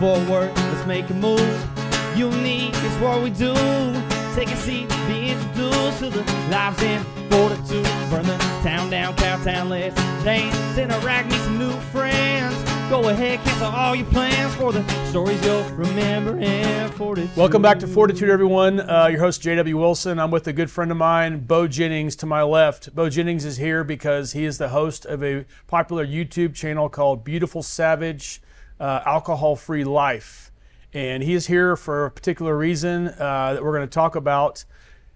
Fort Worth, let's make a move. Unique is what we do. Take a seat, be introduced to the lives in FORTitude. Burn the town down, Cowtown, let's dance, interact, meet some new friends. Go ahead, cancel all your plans for the stories you'll remember in FORTitude. Welcome back to FORTitude, everyone. Your host, J.W. Wilson. I'm with a good friend of mine, Beau Jennings, to my left. Beau Jennings is here because he is the host of a popular YouTube channel called Beautiful Savage Alcohol-Free Life. And he is here for a particular reason that we're going to talk about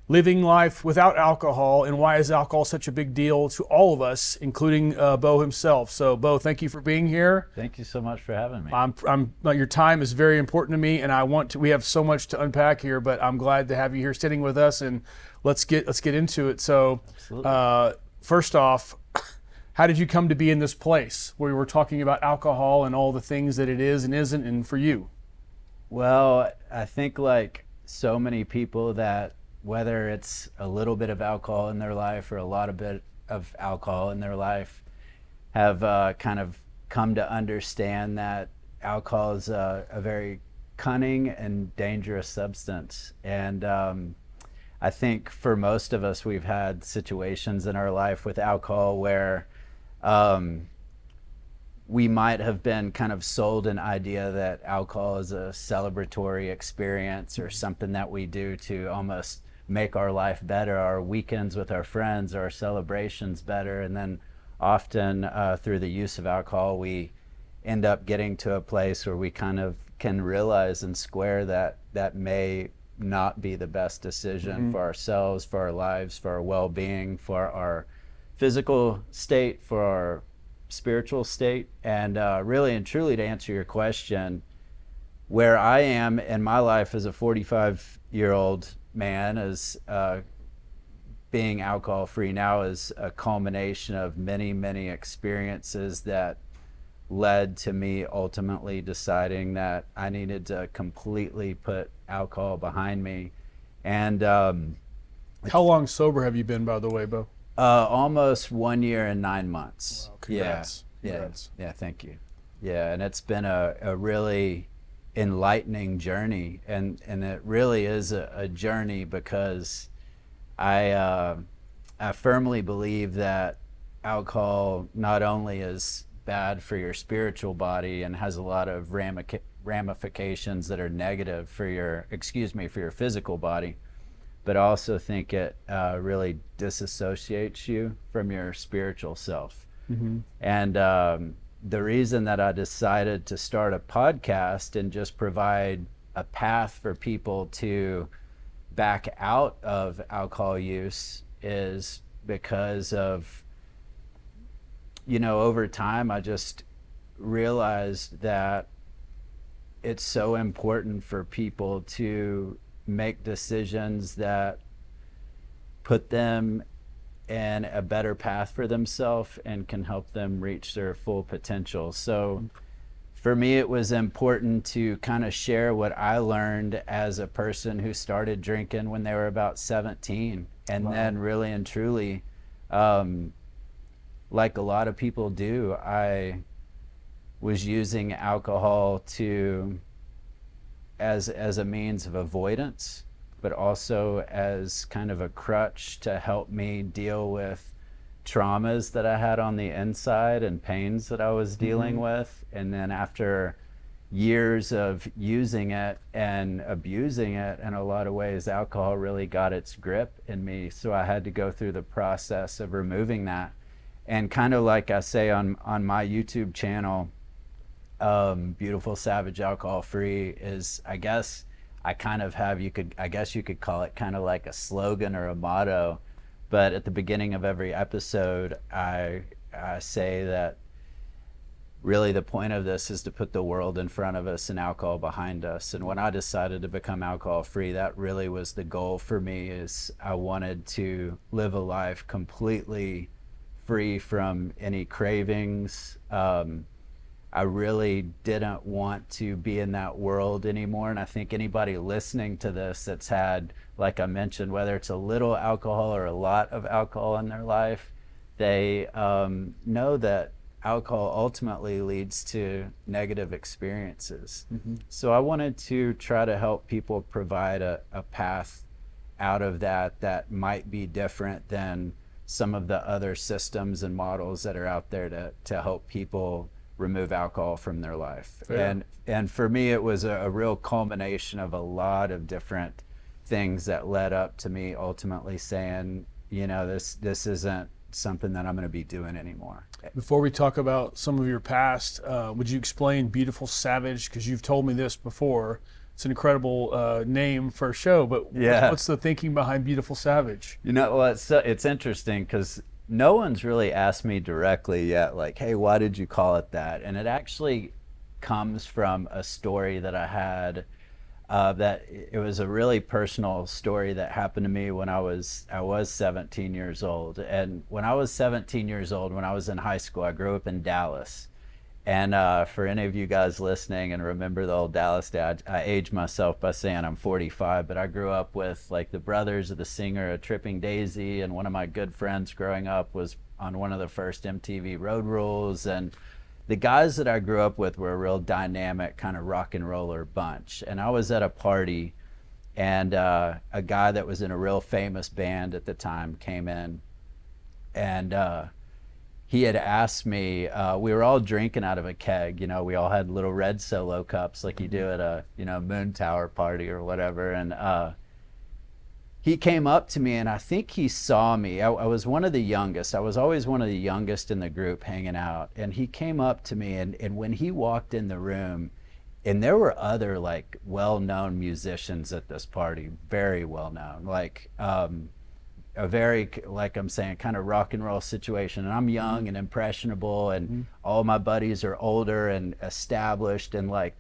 living life without alcohol and why is alcohol such a big deal to all of us, including Beau himself. So, Beau, thank you for being here. Thank you so much for having me. Your time is very important to me, and we have so much to unpack here, but I'm glad to have you here sitting with us, and let's get into it. So, first off, how did you come to be in this place where we were talking about alcohol and all the things that it is and isn't, and for you? Well, I think like so many people that whether it's a little bit of alcohol in their life or a lot of bit of alcohol in their life have kind of come to understand that alcohol is a very cunning and dangerous substance. And I think for most of us, we've had situations in our life with alcohol where we might have been kind of sold an idea that alcohol is a celebratory experience or something that we do to almost make our life better, our weekends with our friends, our celebrations better. And then often through the use of alcohol, we end up getting to a place where we kind of can realize and square that that may not be the best decision for ourselves, for our lives, for our well-being, for our physical state, for our spiritual state. And really and truly, to answer your question, where I am in my life as a 45-year-old man is being alcohol free now is a culmination of many experiences that led to me ultimately deciding that I needed to completely put alcohol behind me. And how long sober have you been, by the way, Beau? Almost 1 year and 9 months. Wow, congrats. Yeah, thank you. Yeah, and it's been a really enlightening journey, and it really is a journey because I firmly believe that alcohol not only is bad for your spiritual body and has a lot of ramifications that are negative for your physical body, but I also think it really disassociates you from your spiritual self. And the reason that I decided to start a podcast and just provide a path for people to back out of alcohol use is because of, over time, I just realized that it's so important for people to make decisions that put them and a better path for themselves and can help them reach their full potential. So for me, it was important to kind of share what I learned as a person who started drinking when they were about 17. And then really and truly, like a lot of people do, I was using alcohol as a means of avoidance, but also as kind of a crutch to help me deal with traumas that I had on the inside and pains that I was dealing with. And then after years of using it and abusing it in a lot of ways, alcohol really got its grip in me. So I had to go through the process of removing that. And kind of like I say on my YouTube channel, Beautiful Savage Alcohol Free is, I guess I kind of have, you could call it kind of like a slogan or a motto. But at the beginning of every episode, I say that really the point of this is to put the world in front of us and alcohol behind us. And when I decided to become alcohol free, that really was the goal for me. Is I wanted to live a life completely free from any cravings. I really didn't want to be in that world anymore. And I think anybody listening to this that's had, like I mentioned, whether it's a little alcohol or a lot of alcohol in their life, they know that alcohol ultimately leads to negative experiences. So I wanted to try to help people provide a path out of that might be different than some of the other systems and models that are out there to help people remove alcohol from their life. Yeah. And for me, it was a real culmination of a lot of different things that led up to me ultimately saying, you know, this isn't something that I'm going to be doing anymore. Before we talk about some of your past, would you explain Beautiful Savage? Because you've told me this before. It's an incredible name for a show, but Yeah. what's the thinking behind Beautiful Savage? You know, well, it's interesting because no one's really asked me directly yet, like, hey, why did you call it that? And it actually comes from a story that I had. That it was a really personal story that happened to me when I was 17 years old. And when I was 17 years old, when I was in high school, I grew up in Dallas. And for any of you guys listening and remember the old Dallas day, I aged myself by saying I'm 45, but I grew up with like the brothers of the singer A Tripping Daisy, and one of my good friends growing up was on one of the first MTV Road Rules. And the guys that I grew up with were a real dynamic kind of rock and roller bunch. And I was at a party, and a guy that was in a real famous band at the time came in, and he had asked me, we were all drinking out of a keg, you know, we all had little red Solo cups like you do at a, you know, Moon Tower party or whatever. And he came up to me, and I think he saw me. I was one of the youngest. I was always one of the youngest in the group hanging out. And he came up to me, and when he walked in the room, and there were other like well-known musicians at this party, very well-known, like a very, like I'm saying, kind of rock and roll situation. And I'm young and impressionable, and all my buddies are older and established and like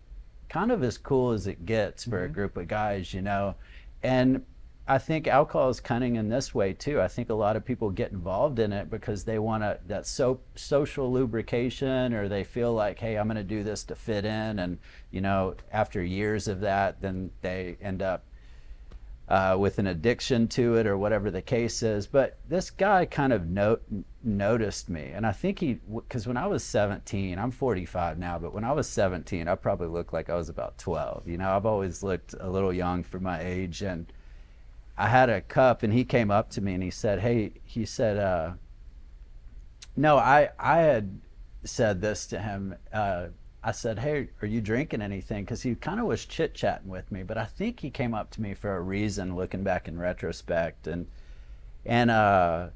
kind of as cool as it gets for a group of guys, you know. And I think alcohol is cunning in this way too. I think a lot of people get involved in it because they want that social lubrication, or they feel like, hey, I'm going to do this to fit in. And, you know, after years of that, then they end up with an addiction to it or whatever the case is. But this guy kind of noticed me. And I think because when I was 17, I'm 45 now, but when I was 17, I probably looked like I was about 12. You know, I've always looked a little young for my age. And I had a cup, and he came up to me and he said, hey, he said, no, I had said this to him. I said, hey, are you drinking anything? Because he kind of was chit-chatting with me, but I think he came up to me for a reason, looking back in retrospect. And I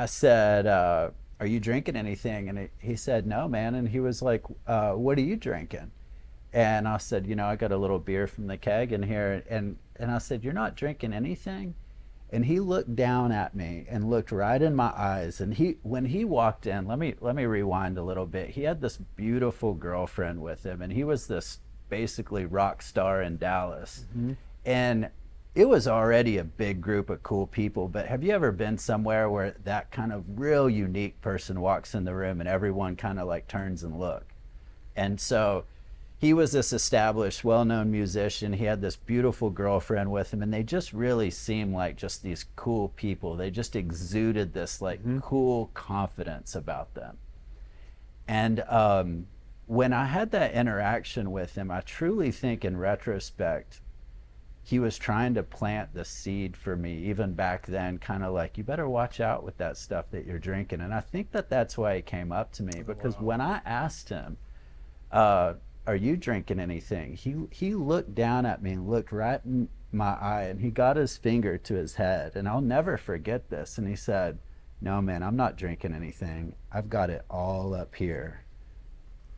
said, are you drinking anything? And he said, no, man. And he was like, what are you drinking? And I said, you know, I got a little beer from the keg in here. And I said, you're not drinking anything? And he looked down at me and looked right in my eyes. And when he walked in, let me rewind a little bit. He had this beautiful girlfriend with him, and he was this basically rock star in Dallas. And it was already a big group of cool people. But have you ever been somewhere where that kind of real unique person walks in the room and everyone kind of like turns and look? And so he was this established, well-known musician. He had this beautiful girlfriend with him, and they just really seemed like just these cool people. They just exuded this like cool confidence about them. And when I had that interaction with him, I truly think in retrospect, he was trying to plant the seed for me, even back then, kind of like, you better watch out with that stuff that you're drinking. And I think that that's why he came up to me, because when I asked him, are you drinking anything? He looked down at me and looked right in my eye, and he got his finger to his head, and I'll never forget this. And he said, no, man, I'm not drinking anything. I've got it all up here.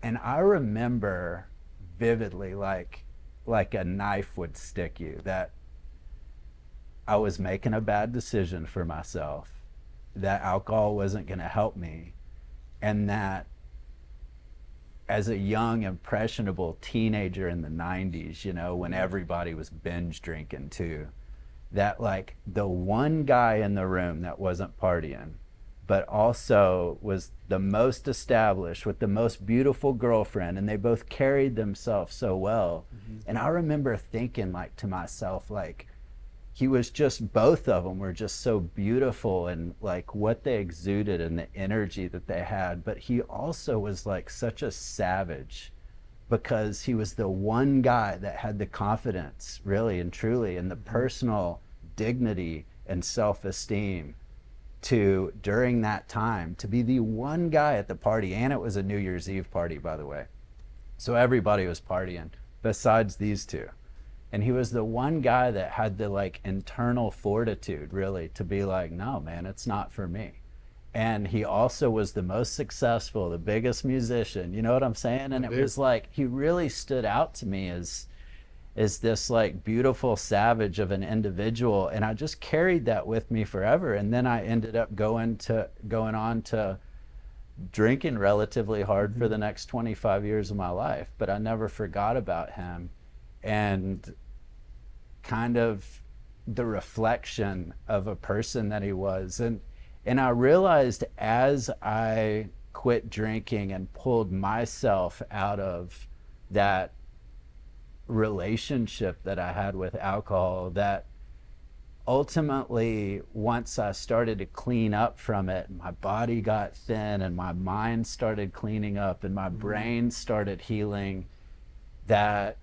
And I remember vividly, like a knife would stick you, that I was making a bad decision for myself, that alcohol wasn't going to help me, and that as a young, impressionable teenager in the 90s, you know, when everybody was binge drinking too, that like the one guy in the room that wasn't partying, but also was the most established with the most beautiful girlfriend, and they both carried themselves so well. And I remember thinking like to myself, like, he was just, both of them were just so beautiful, and like what they exuded and the energy that they had. But he also was like such a savage, because he was the one guy that had the confidence, really and truly, and the personal dignity and self-esteem to, during that time, to be the one guy at the party. And it was a New Year's Eve party, by the way, so everybody was partying besides these two. And he was the one guy that had the like internal fortitude, really, to be like, no, man, it's not for me. And he also was the most successful, the biggest musician, you know what I'm saying? And it was like, he really stood out to me as this like beautiful savage of an individual. And I just carried that with me forever. And then I ended up going on to drinking relatively hard for the next 25 years of my life. But I never forgot about him, and kind of the reflection of a person that he was. And I realized as I quit drinking and pulled myself out of that relationship that I had with alcohol, that ultimately, once I started to clean up from it, my body got thin and my mind started cleaning up and my brain started healing, that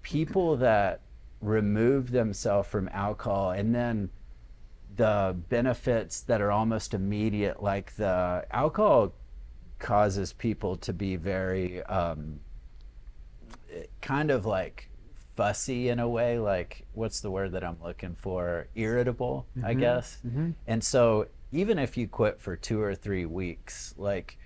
people that remove themselves from alcohol, and then the benefits that are almost immediate, like the alcohol causes people to be very kind of like fussy in a way, like, what's the word that I'm looking for? Irritable, I guess. And so even if you quit for 2 or 3 weeks, like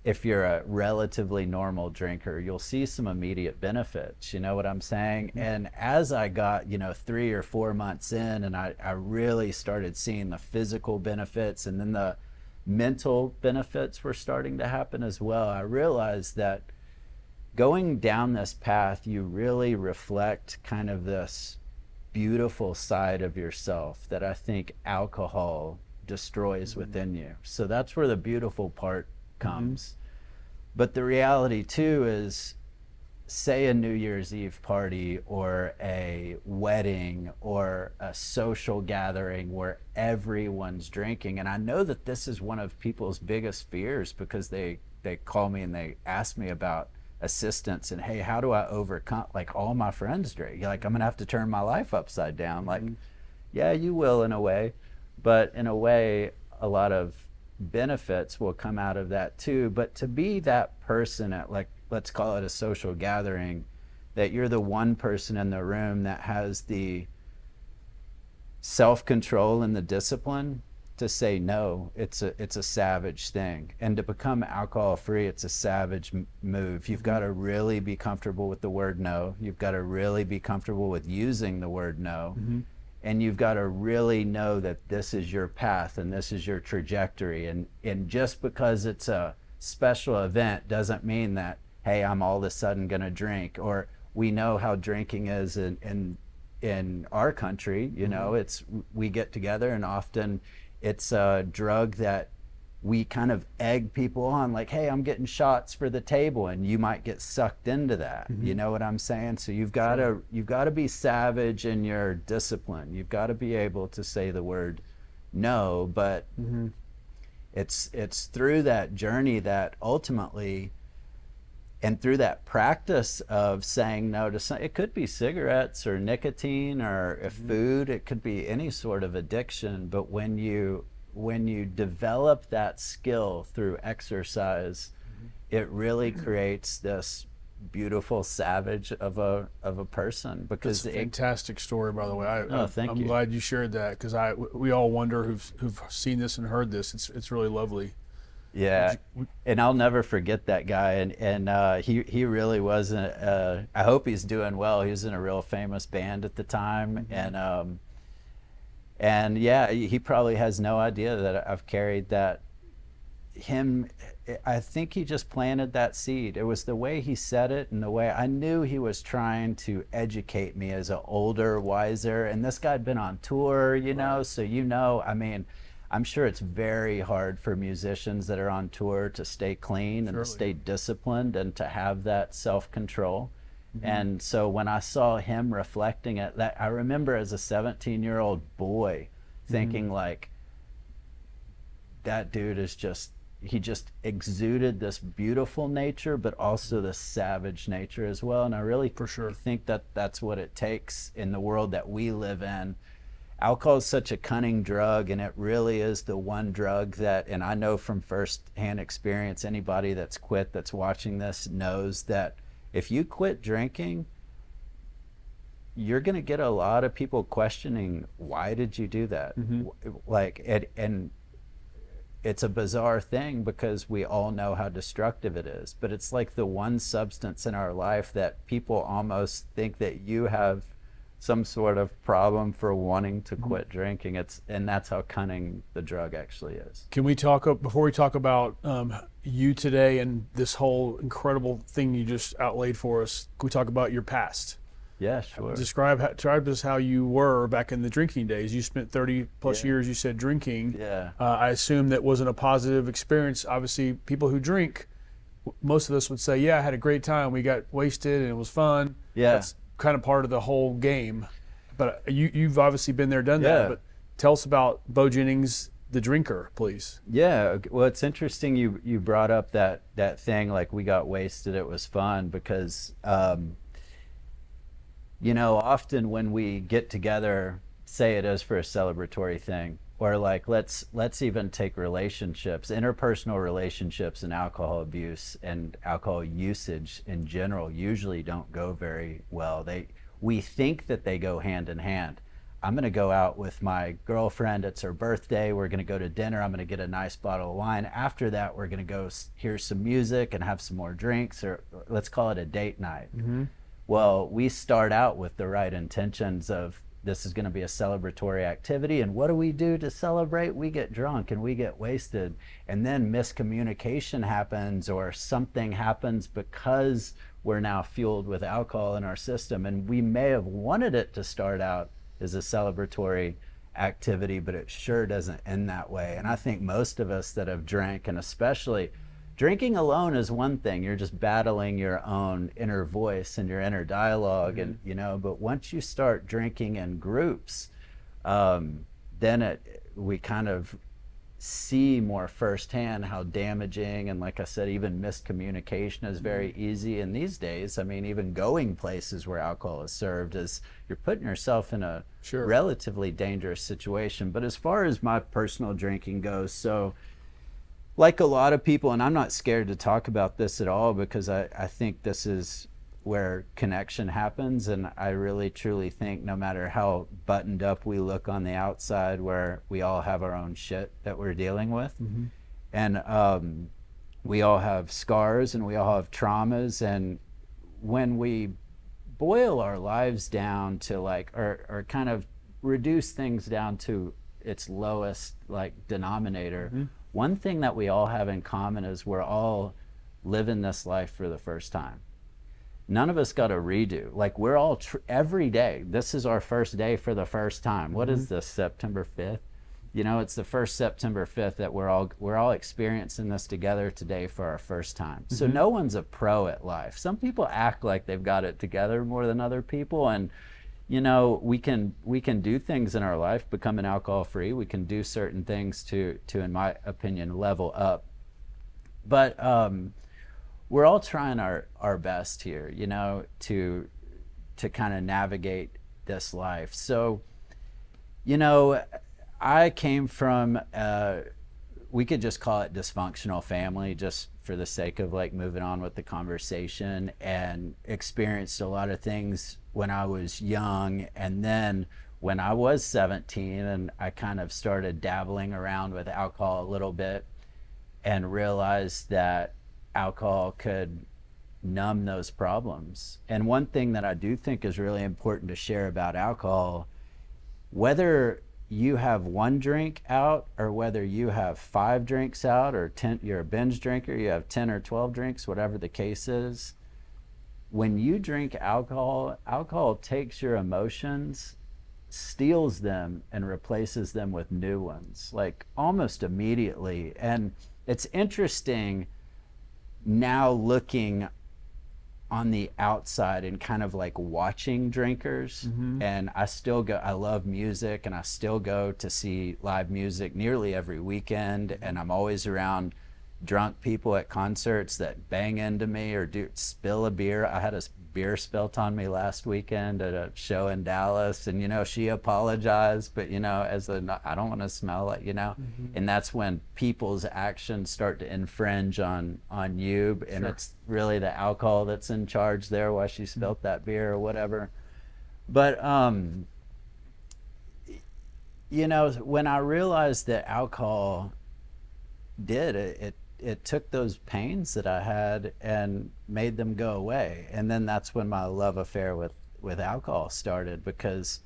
if you're a relatively normal drinker, you'll see some immediate benefits, you know what I'm saying? And as I got, 3 or 4 months in, and I really started seeing the physical benefits, and then the mental benefits were starting to happen as well, I realized that going down this path, you really reflect kind of this beautiful side of yourself that I think alcohol destroys within you. So that's where the beautiful part comes. But the reality too is, say a New Year's Eve party or a wedding or a social gathering where everyone's drinking. And I know that this is one of people's biggest fears, because they call me and they ask me about assistance and, hey, how do I overcome, like, all my friends drink? You're like, I'm gonna have to turn my life upside down. Like, yeah, you will in a way, but in a way, a lot of benefits will come out of that too. But to be that person at, like, let's call it a social gathering, that you're the one person in the room that has the self-control and the discipline to say no, it's a savage thing. And to become alcohol free, it's a savage move. You've got to really be comfortable with the word no. You've got to really be comfortable with using the word no. And you've got to really know that this is your path and this is your trajectory. And just because it's a special event doesn't mean that, hey, I'm all of a sudden going to drink. Or we know how drinking is in our country. It's, we get together, and often it's a drug that we kind of egg people on, like, hey, I'm getting shots for the table, and you might get sucked into that. You know what I'm saying? So you've got to be savage in your discipline. You've got to be able to say the word no. But it's through that journey that ultimately, and through that practice of saying no to something, it could be cigarettes or nicotine or food, it could be any sort of addiction. But when you develop that skill through exercise, it really creates this beautiful savage of a person. Because it's a fantastic story, by the way. I'm you. glad you shared that, because we all wonder who've seen this and heard this. It's really lovely. Yeah, and I'll never forget that guy, and he really wasn't. I hope he's doing well. He was in a real famous band at the time, and yeah, he probably has no idea that I've carried that. I think he just planted that seed. It was the way he said it, and the way I knew he was trying to educate me as an older, wiser. And this guy had been on tour, so I mean, I'm sure it's very hard for musicians that are on tour to stay clean and to stay disciplined and to have that self-control. And so when I saw him reflecting it, that I remember as a 17-year-old boy thinking like, that dude is he just exuded this beautiful nature, but also this savage nature as well. And I really For sure. think that that's what it takes in the world that we live in. Alcohol is such a cunning drug, and it really is the one drug that, and I know from firsthand experience, anybody that's quit, that's watching this, knows that if you quit drinking, you're going to get a lot of people questioning, why did you do that? Like, and it's a bizarre thing because we all know how destructive it is, but it's like the one substance in our life that people almost think that you have some sort of problem for wanting to quit drinking. And that's how cunning the drug actually is. Can we talk, before we talk about you today and this whole incredible thing you just outlaid for us, can we talk about your past? Yeah, sure. Describe us how you were back in the drinking days. You spent 30 plus years, you said, drinking. Yeah. I assume that wasn't a positive experience. Obviously, people who drink, most of us would say, yeah, I had a great time. We got wasted and it was fun. Yeah. That's kind of part of the whole game. But you've obviously been there, done that. But tell us about Beau Jennings, the drinker, please. Yeah, well, it's interesting you brought up that thing, like we got wasted, it was fun, because often when we get together, say it is for a celebratory thing, or like let's even take relationships, interpersonal relationships, and alcohol abuse and alcohol usage in general usually don't go very well. We think that they go hand in hand. I'm going to go out with my girlfriend, it's her birthday, we're going to go to dinner, I'm going to get a nice bottle of wine. After that, we're going to go hear some music and have some more drinks, or let's call it a date night. Well, we start out with the right intentions of, this is going to be a celebratory activity, and what do we do to celebrate? We get drunk and we get wasted, and then miscommunication happens, or something happens because we're now fueled with alcohol in our system, and we may have wanted it to start out as a celebratory activity, but it sure doesn't end that way. And I think most of us that have drank, and especially drinking alone is one thing, you're just battling your own inner voice and your inner dialogue, and but once you start drinking in groups, then we kind of see more firsthand how damaging, and like I said, even miscommunication is very easy. And these days, I mean, even going places where alcohol is served, is you're putting yourself in a relatively dangerous situation. But as far as my personal drinking goes, so like a lot of people, and I'm not scared to talk about this at all, because I think this is where connection happens, and I really truly think no matter how buttoned up we look on the outside, where we all have our own shit that we're dealing with, and we all have scars and we all have traumas, and when we boil our lives down to like, or kind of reduce things down to its lowest like denominator, one thing that we all have in common is we're all living this life for the first time. None of us got a redo. Like, we're all every day, this is our first day for the first time. What is this, September 5th? It's the first September 5th that we're all experiencing this together today for our first time. So no one's a pro at life. Some people act like they've got it together more than other people, and we can do things in our life, becoming alcohol free. We can do certain things to in my opinion, level up. But we're all trying our best here, to kind of navigate this life. So, I came from, we could just call it dysfunctional family, just for the sake of like moving on with the conversation, and experienced a lot of things when I was young. And then when I was 17 and I kind of started dabbling around with alcohol a little bit, and realized that alcohol could numb those problems. And one thing that I do think is really important to share about alcohol, whether you have one drink out or whether you have 5 drinks out, or 10, you're a binge drinker, you have 10 or 12 drinks, whatever the case is, when you drink alcohol, alcohol takes your emotions, steals them, and replaces them with new ones, like almost immediately. And it's interesting now looking on the outside and kind of like watching drinkers. And I still go, I love music, and I still go to see live music nearly every weekend, and I'm always around drunk people at concerts that bang into me or spill a beer. I had a beer spilt on me last weekend at a show in Dallas, and she apologized, but I don't want to smell it, and that's when people's actions start to infringe on you, and it's really the alcohol that's in charge there, why she spilt that beer or whatever. But when I realized that alcohol it took those pains that I had and made them go away. And then that's when my love affair with alcohol started, because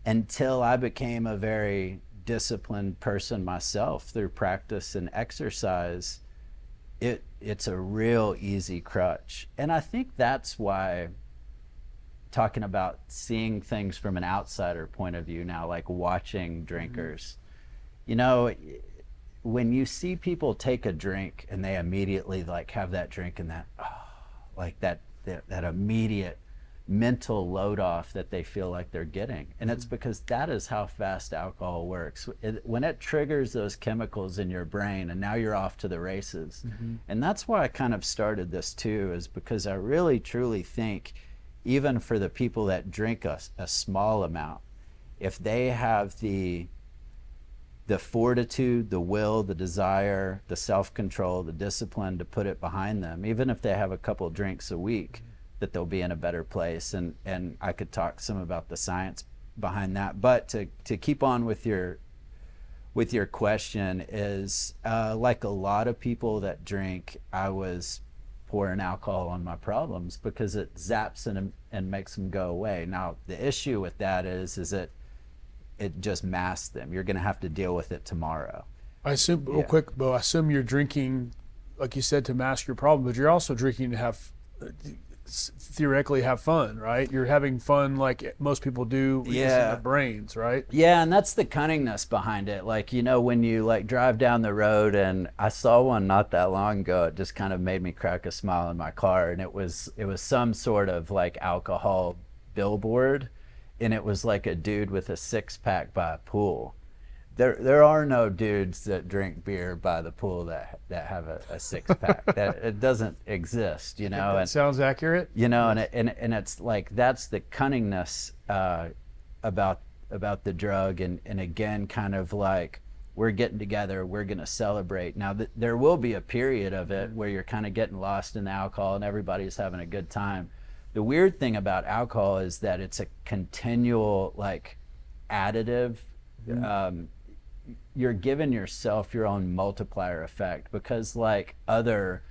until I became a very disciplined person myself through practice and exercise, it's a real easy crutch. And I think that's why, talking about seeing things from an outsider point of view now, like watching drinkers, when you see people take a drink and they immediately like have that drink and that immediate mental load off that they feel like they're getting, and it's because that is how fast alcohol works. When it triggers those chemicals in your brain, and now you're off to the races. And that's why I kind of started this too, is because I really truly think, even for the people that drink a small amount, if they have the fortitude, the will, the desire, the self-control, the discipline to put it behind them, even if they have a couple drinks a week, that they'll be in a better place. And I could talk some about the science behind that. But to keep on with your question is, like a lot of people that drink, I was pouring alcohol on my problems because it zaps and makes them go away. Now, the issue with that is that it just masks them. You're going to have to deal with it tomorrow. I assume, real quick, Beau, I assume you're drinking, like you said, to mask your problem, but you're also drinking to have, theoretically have fun, right? You're having fun like most people do using their brains, right? Yeah, and that's the cunningness behind it. Like, when you like drive down the road, and I saw one not that long ago, it just kind of made me crack a smile in my car, and it was some sort of like alcohol billboard, and it was like a dude with a 6-pack by a pool. There are no dudes that drink beer by the pool that have a 6-pack. That it doesn't exist, That sounds accurate. And it's like, that's the cunningness about the drug, and again, kind of like, we're getting together, we're gonna celebrate. Now there will be a period of it where you're kind of getting lost in the alcohol and everybody's having a good time. The weird thing about alcohol is that it's a continual like additive. You're giving yourself your own multiplier effect, because like other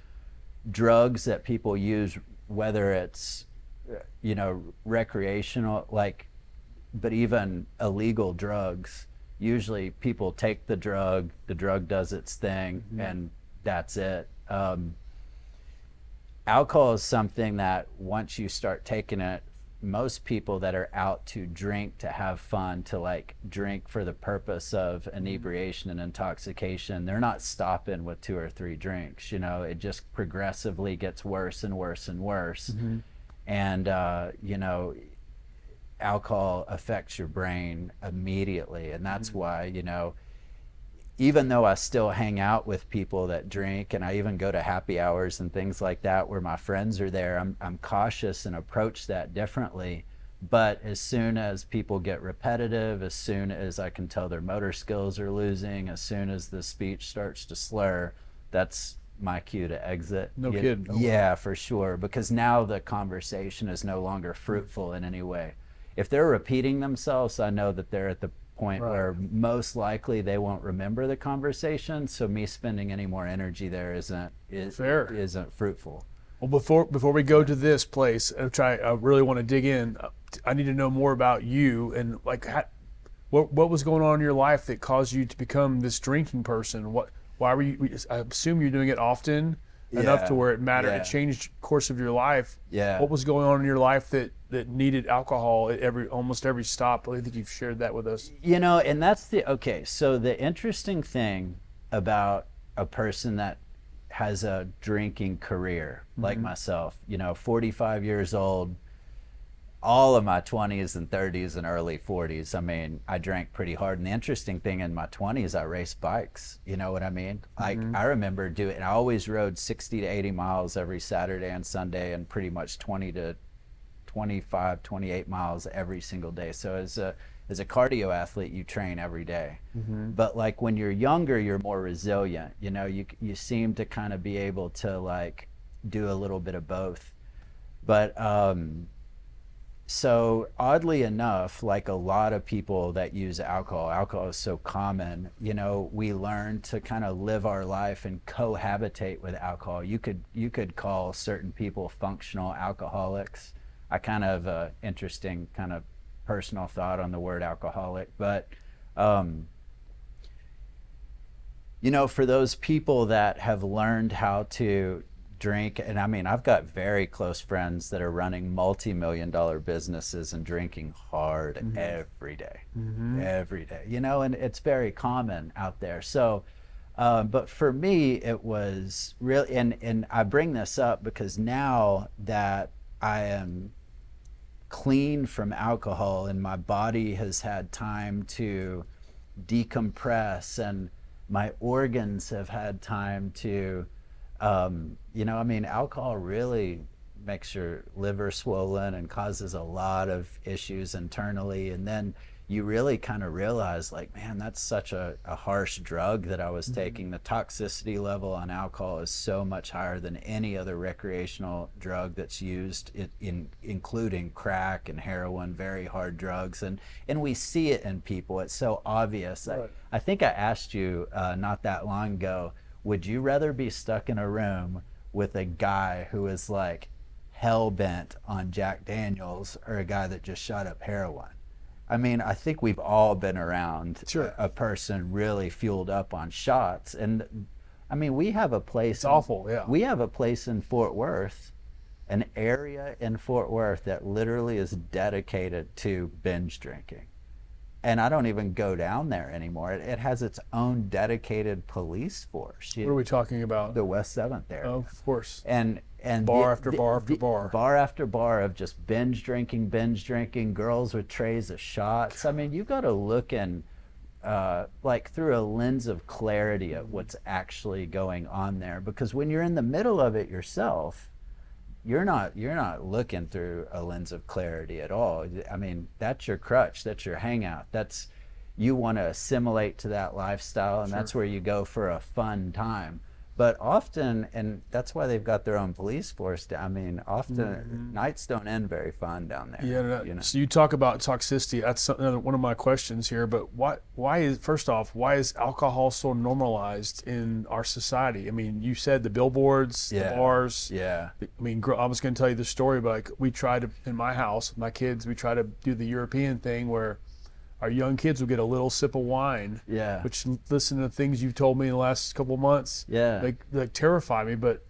drugs that people use, whether it's recreational, but even illegal drugs, usually people take the drug does its thing, and that's it. Alcohol is something that once you start taking it, most people that are out to drink to have fun, to like drink for the purpose of inebriation and intoxication, they're not stopping with 2 or 3 drinks. It just progressively gets worse and worse and worse. And alcohol affects your brain immediately, and that's why even though I still hang out with people that drink, and I even go to happy hours and things like that where my friends are there, I'm cautious and approach that differently. But as soon as people get repetitive, as soon as I can tell their motor skills are losing, as soon as the speech starts to slur, that's my cue to exit. No kidding. Yeah, for sure, because now the conversation is no longer fruitful in any way. If they're repeating themselves, I know that they're at the point where most likely they won't remember the conversation, so me spending any more energy there isn't fruitful. Well, before we go to this place, which I really want to dig in, I need to know more about you, and like what was going on in your life that caused you to become this drinking person. Why were you? I assume you're doing it often enough to where it mattered. It changed the course of your life. What was going on in your life that needed alcohol at almost every stop? I think you've shared that with us. And that's so the interesting thing about a person that has a drinking career like myself, 45 years old, all of my 20s and 30s and early 40s. I mean, I drank pretty hard. And the interesting thing, in my 20s, I raced bikes. You know what I mean? Like, I remember I always rode 60 to 80 miles every Saturday and Sunday, and pretty much 20 to 25, 28 miles every single day. So as a cardio athlete, you train every day. But like when you're younger, you're more resilient. You seem to kind of be able to like do a little bit of both. But so oddly enough, like a lot of people that use alcohol is so common, we learn to kind of live our life and cohabitate with alcohol. You could call certain people functional alcoholics. I kind of interesting kind of personal thought on the word alcoholic, but for those people that have learned how to drink, and I mean, I've got very close friends that are running multi-million-dollar businesses and drinking hard every day, and it's very common out there. So, but for me, it was really, and I bring this up because now that I am clean from alcohol and my body has had time to decompress and my organs have had time to alcohol really makes your liver swollen and causes a lot of issues internally. And then you really kind of realize, like, man, that's such a harsh drug that I was taking. The toxicity level on alcohol is so much higher than any other recreational drug that's used, including crack and heroin, very hard drugs. And we see it in people. It's so obvious. Right. I think I asked you not that long ago, would you rather be stuck in a room with a guy who is like hell-bent on Jack Daniels or a guy that just shot up heroin? I mean, I think we've all been around a person really fueled up on shots. And I mean, we have a place. It's awful, yeah. We have a place in Fort Worth, an area in Fort Worth that literally is dedicated to binge drinking. And I don't even go down there anymore. It has its own dedicated police force. What are we talking about? The West 7th area. Oh, of course. And bar after bar after bar. Bar after bar of just binge drinking, girls with trays of shots. I mean, you got to look in like through a lens of clarity at what's actually going on there. Because when you're in the middle of it yourself, you're not looking through a lens of clarity at all. I mean, that's your crutch, that's your hangout. You want to assimilate to that lifestyle, and that's where you go for a fun time. But often, and that's why they've got their own police force. I mean, often nights don't end very fun down there. Yeah. So you talk about toxicity. That's another one of my questions here. But why is alcohol so normalized in our society? I mean, you said the billboards, the bars. Yeah. I mean, I was going to tell you the story, but like we tried to, in my house, my kids, we try to do the European thing where our young kids will get a little sip of wine, which, listen to the things you've told me in the last couple of months, they terrify me, but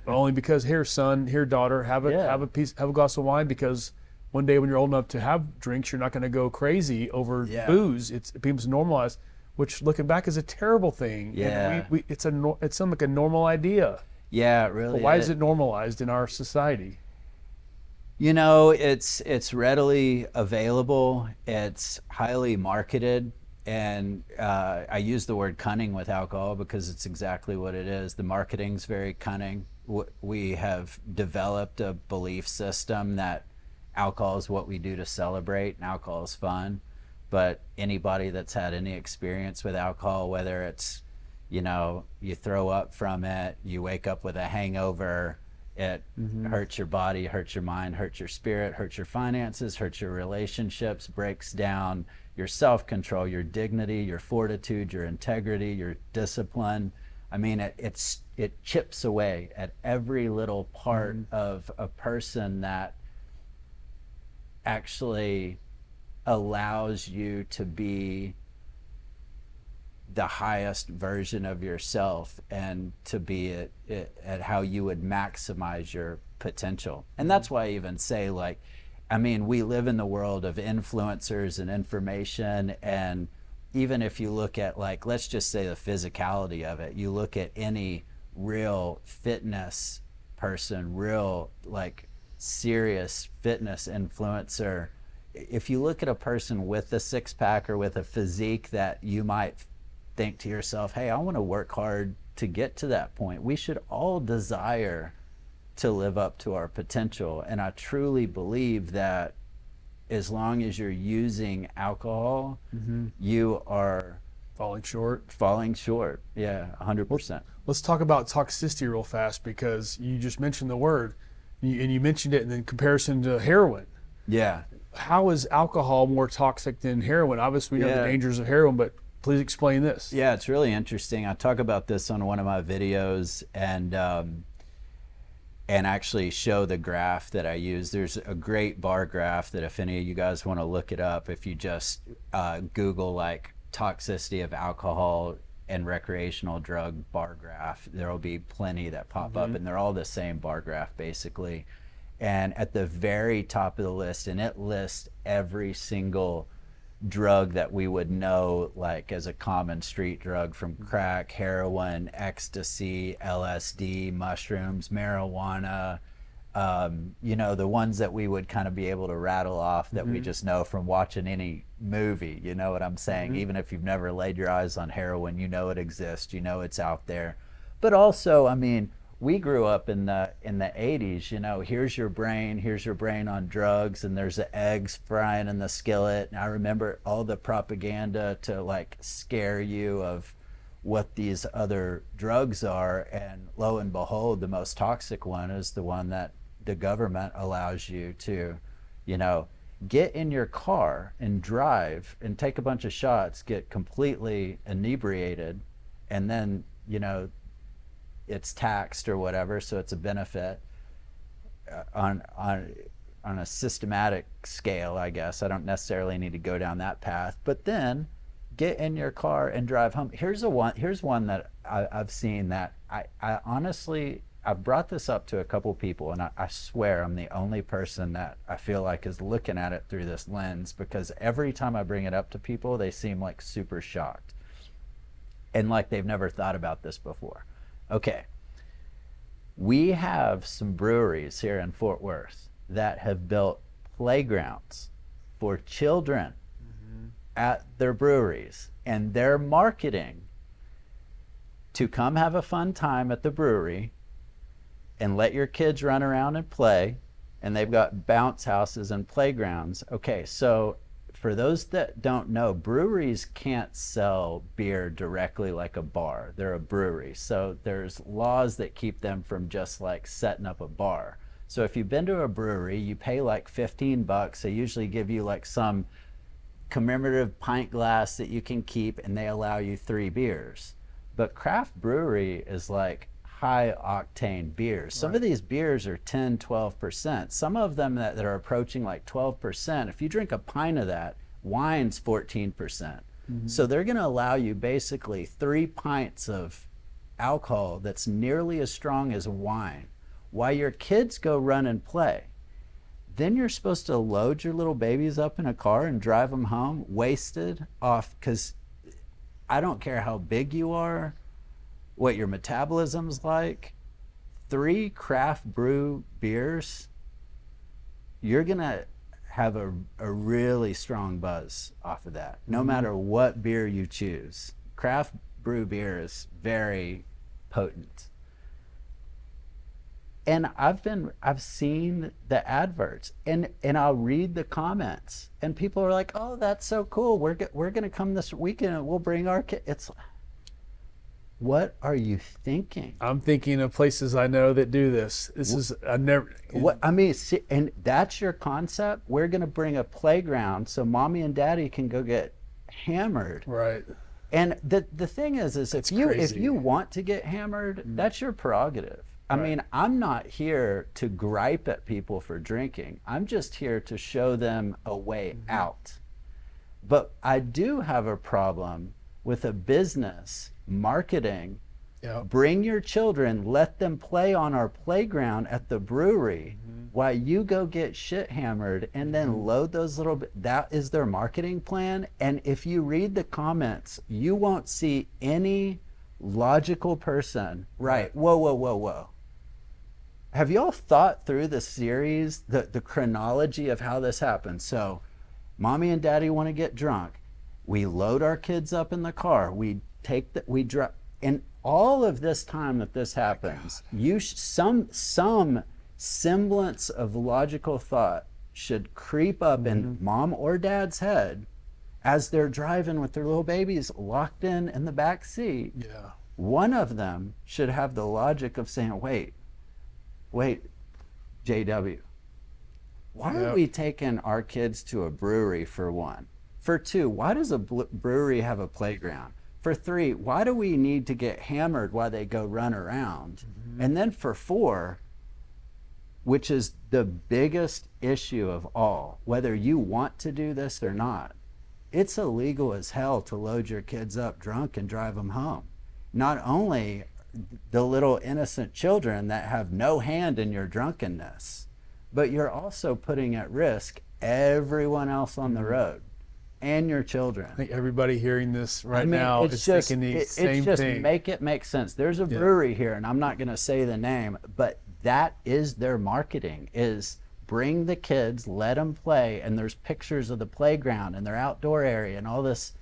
only because, here, son, here, daughter, have a glass of wine, because one day when you're old enough to have drinks, you're not going to go crazy over booze. It becomes normalized, which, looking back, is a terrible thing. Yeah. And it's like a normal idea. Yeah, really. But why is it normalized in our society? You know, it's readily available, it's highly marketed, and I use the word cunning with alcohol because it's exactly what it is. The marketing's very cunning. We have developed a belief system that alcohol is what we do to celebrate, and alcohol is fun. But anybody that's had any experience with alcohol, whether it's, you throw up from it, you wake up with a hangover, it hurts your body, hurts your mind, hurts your spirit, hurts your finances, hurts your relationships, breaks down your self-control, your dignity, your fortitude, your integrity, your discipline. I mean, it chips away at every little part of a person that actually allows you to be the highest version of yourself and to be at how you would maximize your potential. And that's why I even say, we live in the world of influencers and information, and even if you look at, let's just say, the physicality of it, you look at any real fitness person, real like serious fitness influencer, if you look at a person with a six-pack or with a physique that you might think to yourself, hey, I want to work hard to get to that point. We should all desire to live up to our potential. And I truly believe that as long as you're using alcohol, you are Falling short. Yeah, 100%. Let's talk about toxicity real fast, because you just mentioned the word, and you mentioned it in comparison to heroin. Yeah. How is alcohol more toxic than heroin? Obviously, we know the dangers of heroin, but please explain this. Yeah, it's really interesting. I talk about this on one of my videos, and actually show the graph that I use. There's a great bar graph that if any of you guys want to look it up, if you just Google like toxicity of alcohol and recreational drug bar graph, there will be plenty that pop up, and they're all the same bar graph basically. And at the very top of the list, and it lists every single drug that we would know like as a common street drug, from crack, heroin, ecstasy, LSD, mushrooms, marijuana, you know, the ones that we would kind of be able to rattle off that we just know from watching any movie, you know what I'm saying? Even if you've never laid your eyes on heroin, you know it exists, you know it's out there. But also, I mean, we grew up in the 80s, you know, here's your brain on drugs, and there's the eggs frying in the skillet. And I remember all the propaganda to like scare you of what these other drugs are. And lo and behold, the most toxic one is the one that the government allows you to, you know, get in your car and drive and take a bunch of shots, get completely inebriated, and then, you know, it's taxed or whatever, so it's a benefit on a systematic scale, I guess. I don't necessarily need to go down that path, but then get in your car and drive home. Here's one that I've seen that I honestly, I've brought this up to a couple people, and I swear I'm the only person that I feel like is looking at it through this lens, because every time I bring it up to people, they seem like super shocked and like they've never thought about this before. Okay, we have some breweries here in Fort Worth that have built playgrounds for children at their breweries, and they're marketing to come have a fun time at the brewery and let your kids run around and play, and they've got bounce houses and playgrounds. Okay, so for those that don't know, breweries can't sell beer directly like a bar. They're a brewery. So there's laws that keep them from just like setting up a bar. So if you've been to a brewery, you pay like $15. They usually give you like some commemorative pint glass that you can keep, and they allow you 3 beers. But craft brewery is like high octane beers. Some of these beers are 10, 12%. Some of them that are approaching like 12%. If you drink a pint of that, wine's 14%. So they're gonna allow you basically 3 pints of alcohol that's nearly as strong as wine while your kids go run and play. Then you're supposed to load your little babies up in a car and drive them home wasted off, because I don't care how big you are, what your metabolism's like, 3 craft brew beers, you're gonna have a really strong buzz off of that, no matter what beer you choose. Craft brew beer is very potent. And I've seen the adverts, and I'll read the comments, and people are like, "Oh, that's so cool. We're gonna come this weekend, and we'll bring our kids." It's, what are you thinking? I'm thinking of places I know that do this. I never. What I mean, see, and that's your concept. We're gonna bring a playground so mommy and daddy can go get hammered. Right. And the thing is if you want to get hammered, that's your prerogative. I mean, I'm not here to gripe at people for drinking. I'm just here to show them a way out. But I do have a problem with a business marketing. Bring your children, let them play on our playground at the brewery while you go get shit hammered, and then load those little that is their marketing plan. And if you read the comments, you won't see any logical person, right? Whoa. Have y'all thought through the series, the chronology of how this happens? So mommy and daddy want to get drunk. We load our kids up in the car. We drive. And all of this time that this happens, some semblance of logical thought should creep up in mom or dad's head as they're driving with their little babies locked in the back seat. Yeah. One of them should have the logic of saying, wait, JW, why are we taking our kids to a brewery, for one? For two, why does a brewery have a playground? For three, why do we need to get hammered while they go run around? And then for four, which is the biggest issue of all, whether you want to do this or not, it's illegal as hell to load your kids up drunk and drive them home. Not only the little innocent children that have no hand in your drunkenness, but you're also putting at risk everyone else on the road and your children. I think everybody hearing this now is thinking the same thing. Make it make sense. There's a brewery here, and I'm not going to say the name, but that is their marketing, is bring the kids, let them play, and there's pictures of the playground and their outdoor area and all this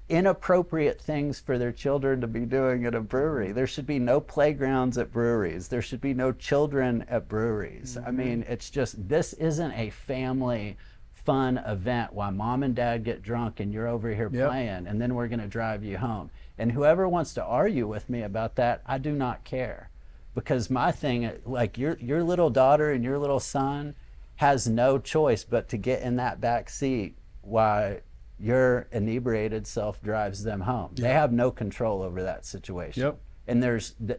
inappropriate things for their children to be doing at a brewery. There should be no playgrounds at breweries. There should be no children at breweries. I mean, it's just, this isn't a family fun event while mom and dad get drunk and you're over here playing, and then we're going to drive you home. And whoever wants to argue with me about that, I do not care. Because my thing, like your little daughter and your little son has no choice but to get in that back seat while your inebriated self drives them home. They have no control over that situation. And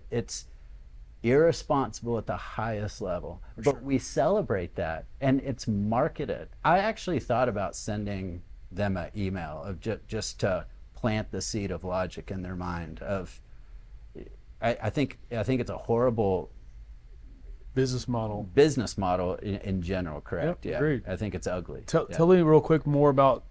it's irresponsible at the highest level. But we celebrate that, and it's marketed. I actually thought about sending them an email of just to plant the seed of logic in their mind of, I think it's a horrible business model in general, correct? Agreed. I think it's ugly. Tell me real quick more about,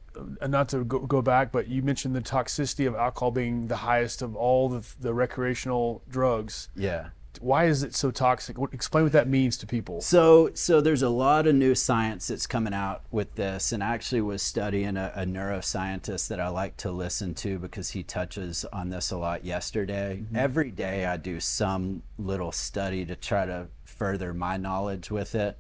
not to go back, but you mentioned the toxicity of alcohol being the highest of all the recreational drugs. Yeah. Why is it so toxic? Explain what that means to people. So there's a lot of new science that's coming out with this, and I actually was studying a neuroscientist that I like to listen to because he touches on this a lot yesterday. Every day I do some little study to try to further my knowledge with it.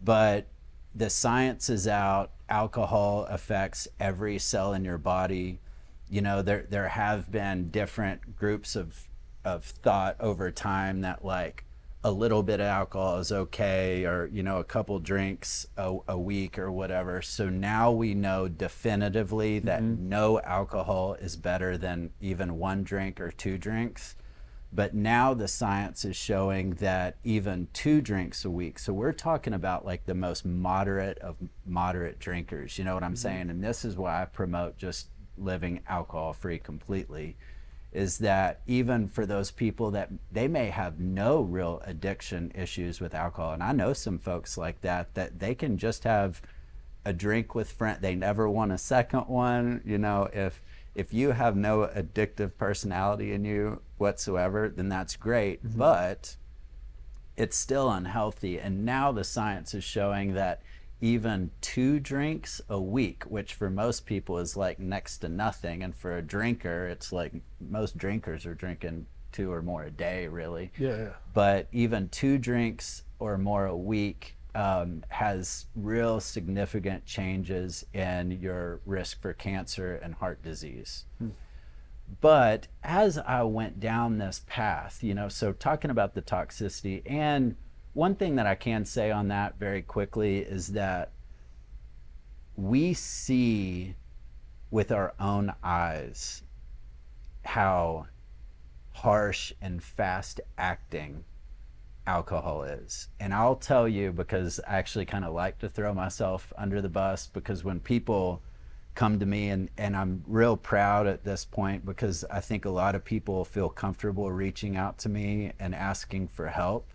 But the science is out. Alcohol affects every cell in your body. You know, there have been different groups of thought over time that like a little bit of alcohol is okay, or a couple drinks a week or whatever. So now we know definitively that no alcohol is better than even one drink or two drinks. But now the science is showing that even 2 drinks a week, so we're talking about like the most moderate of moderate drinkers, you know what I'm saying? And this is why I promote just living alcohol free completely, is that even for those people that they may have no real addiction issues with alcohol, and I know some folks like that they can just have a drink with friends, they never want a second one. If you have no addictive personality in you whatsoever, then that's great, but it's still unhealthy. And now the science is showing that even 2 drinks a week, which for most people is like next to nothing, and for a drinker, it's like most drinkers are drinking 2 or more a day, really. But even 2 drinks or more a week has real significant changes in your risk for cancer and heart disease. But as I went down this path, so talking about the toxicity, and one thing that I can say on that very quickly is that we see with our own eyes how harsh and fast acting alcohol is. And I'll tell you, because I actually kind of like to throw myself under the bus, because when people come to me, and I'm real proud at this point, because I think a lot of people feel comfortable reaching out to me and asking for help.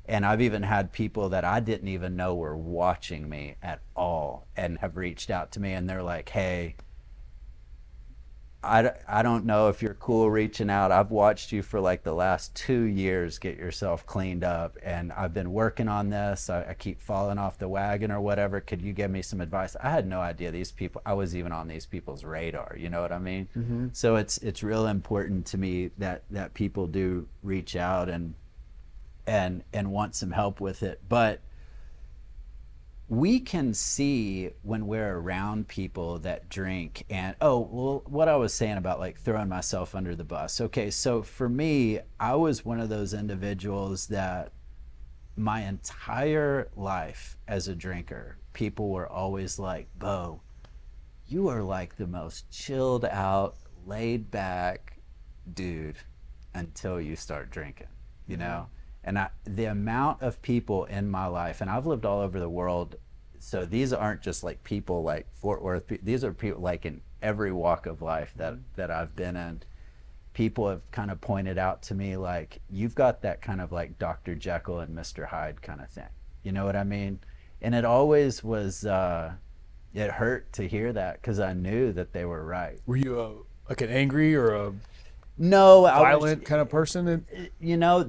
And I've even had people that I didn't even know were watching me at all and have reached out to me, and they're like, hey, I don't know if you're cool reaching out. I've watched you for like the last 2 years get yourself cleaned up, and I've been working on this. I keep falling off the wagon or whatever. Could you give me some advice? I had no idea these people, I was even on these people's radar. You know what I mean? Mm-hmm. So it's real important to me that people do reach out and want some help with it. But we can see when we're around people that drink. And what I was saying about like throwing myself under the bus. Okay, so for me, I was one of those individuals that my entire life as a drinker, people were always like, Beau, you are like the most chilled out, laid back dude until you start drinking, you know? And the amount of people in my life, and I've lived all over the world, so these aren't just like people like Fort Worth, these are people like in every walk of life that I've been in. People have kind of pointed out to me like, you've got that kind of like Dr. Jekyll and Mr. Hyde kind of thing. You know what I mean? And it always was, it hurt to hear that because I knew that they were right. Were you like an angry or a no violent kind of person? You know,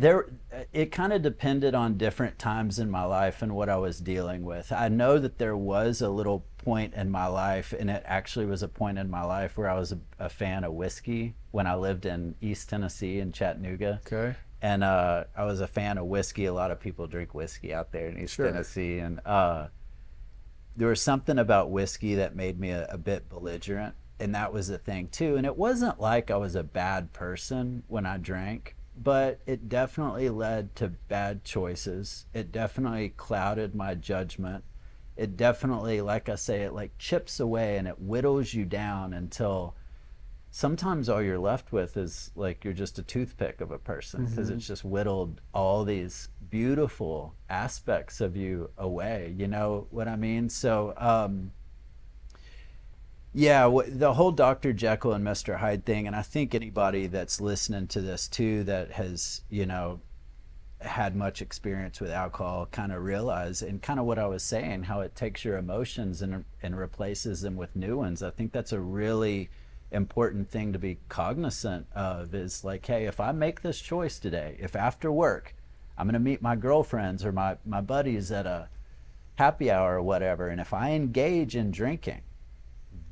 it kind of depended on different times in my life and what I was dealing with. I know that there was a little point in my life, and it actually was a point in my life where I was a fan of whiskey when I lived in East Tennessee in Chattanooga. Okay. And I was a fan of whiskey. A lot of people drink whiskey out there in East Tennessee. And there was something about whiskey that made me a bit belligerent. And that was the thing too. And it wasn't like I was a bad person when I drank, but it definitely led to bad choices. It definitely clouded my judgment. It definitely, like I say, it like chips away and it whittles you down until sometimes all you're left with is like you're just a toothpick of a person, because it's just whittled all these beautiful aspects of you away. You know what I mean? So, yeah, the whole Dr. Jekyll and Mr. Hyde thing, and I think anybody that's listening to this too that has, you know, had much experience with alcohol kind of realize, and kind of what I was saying, how it takes your emotions and replaces them with new ones. I think that's a really important thing to be cognizant of, is like, hey, if I make this choice today, if after work I'm going to meet my girlfriends or my buddies at a happy hour or whatever, and if I engage in drinking,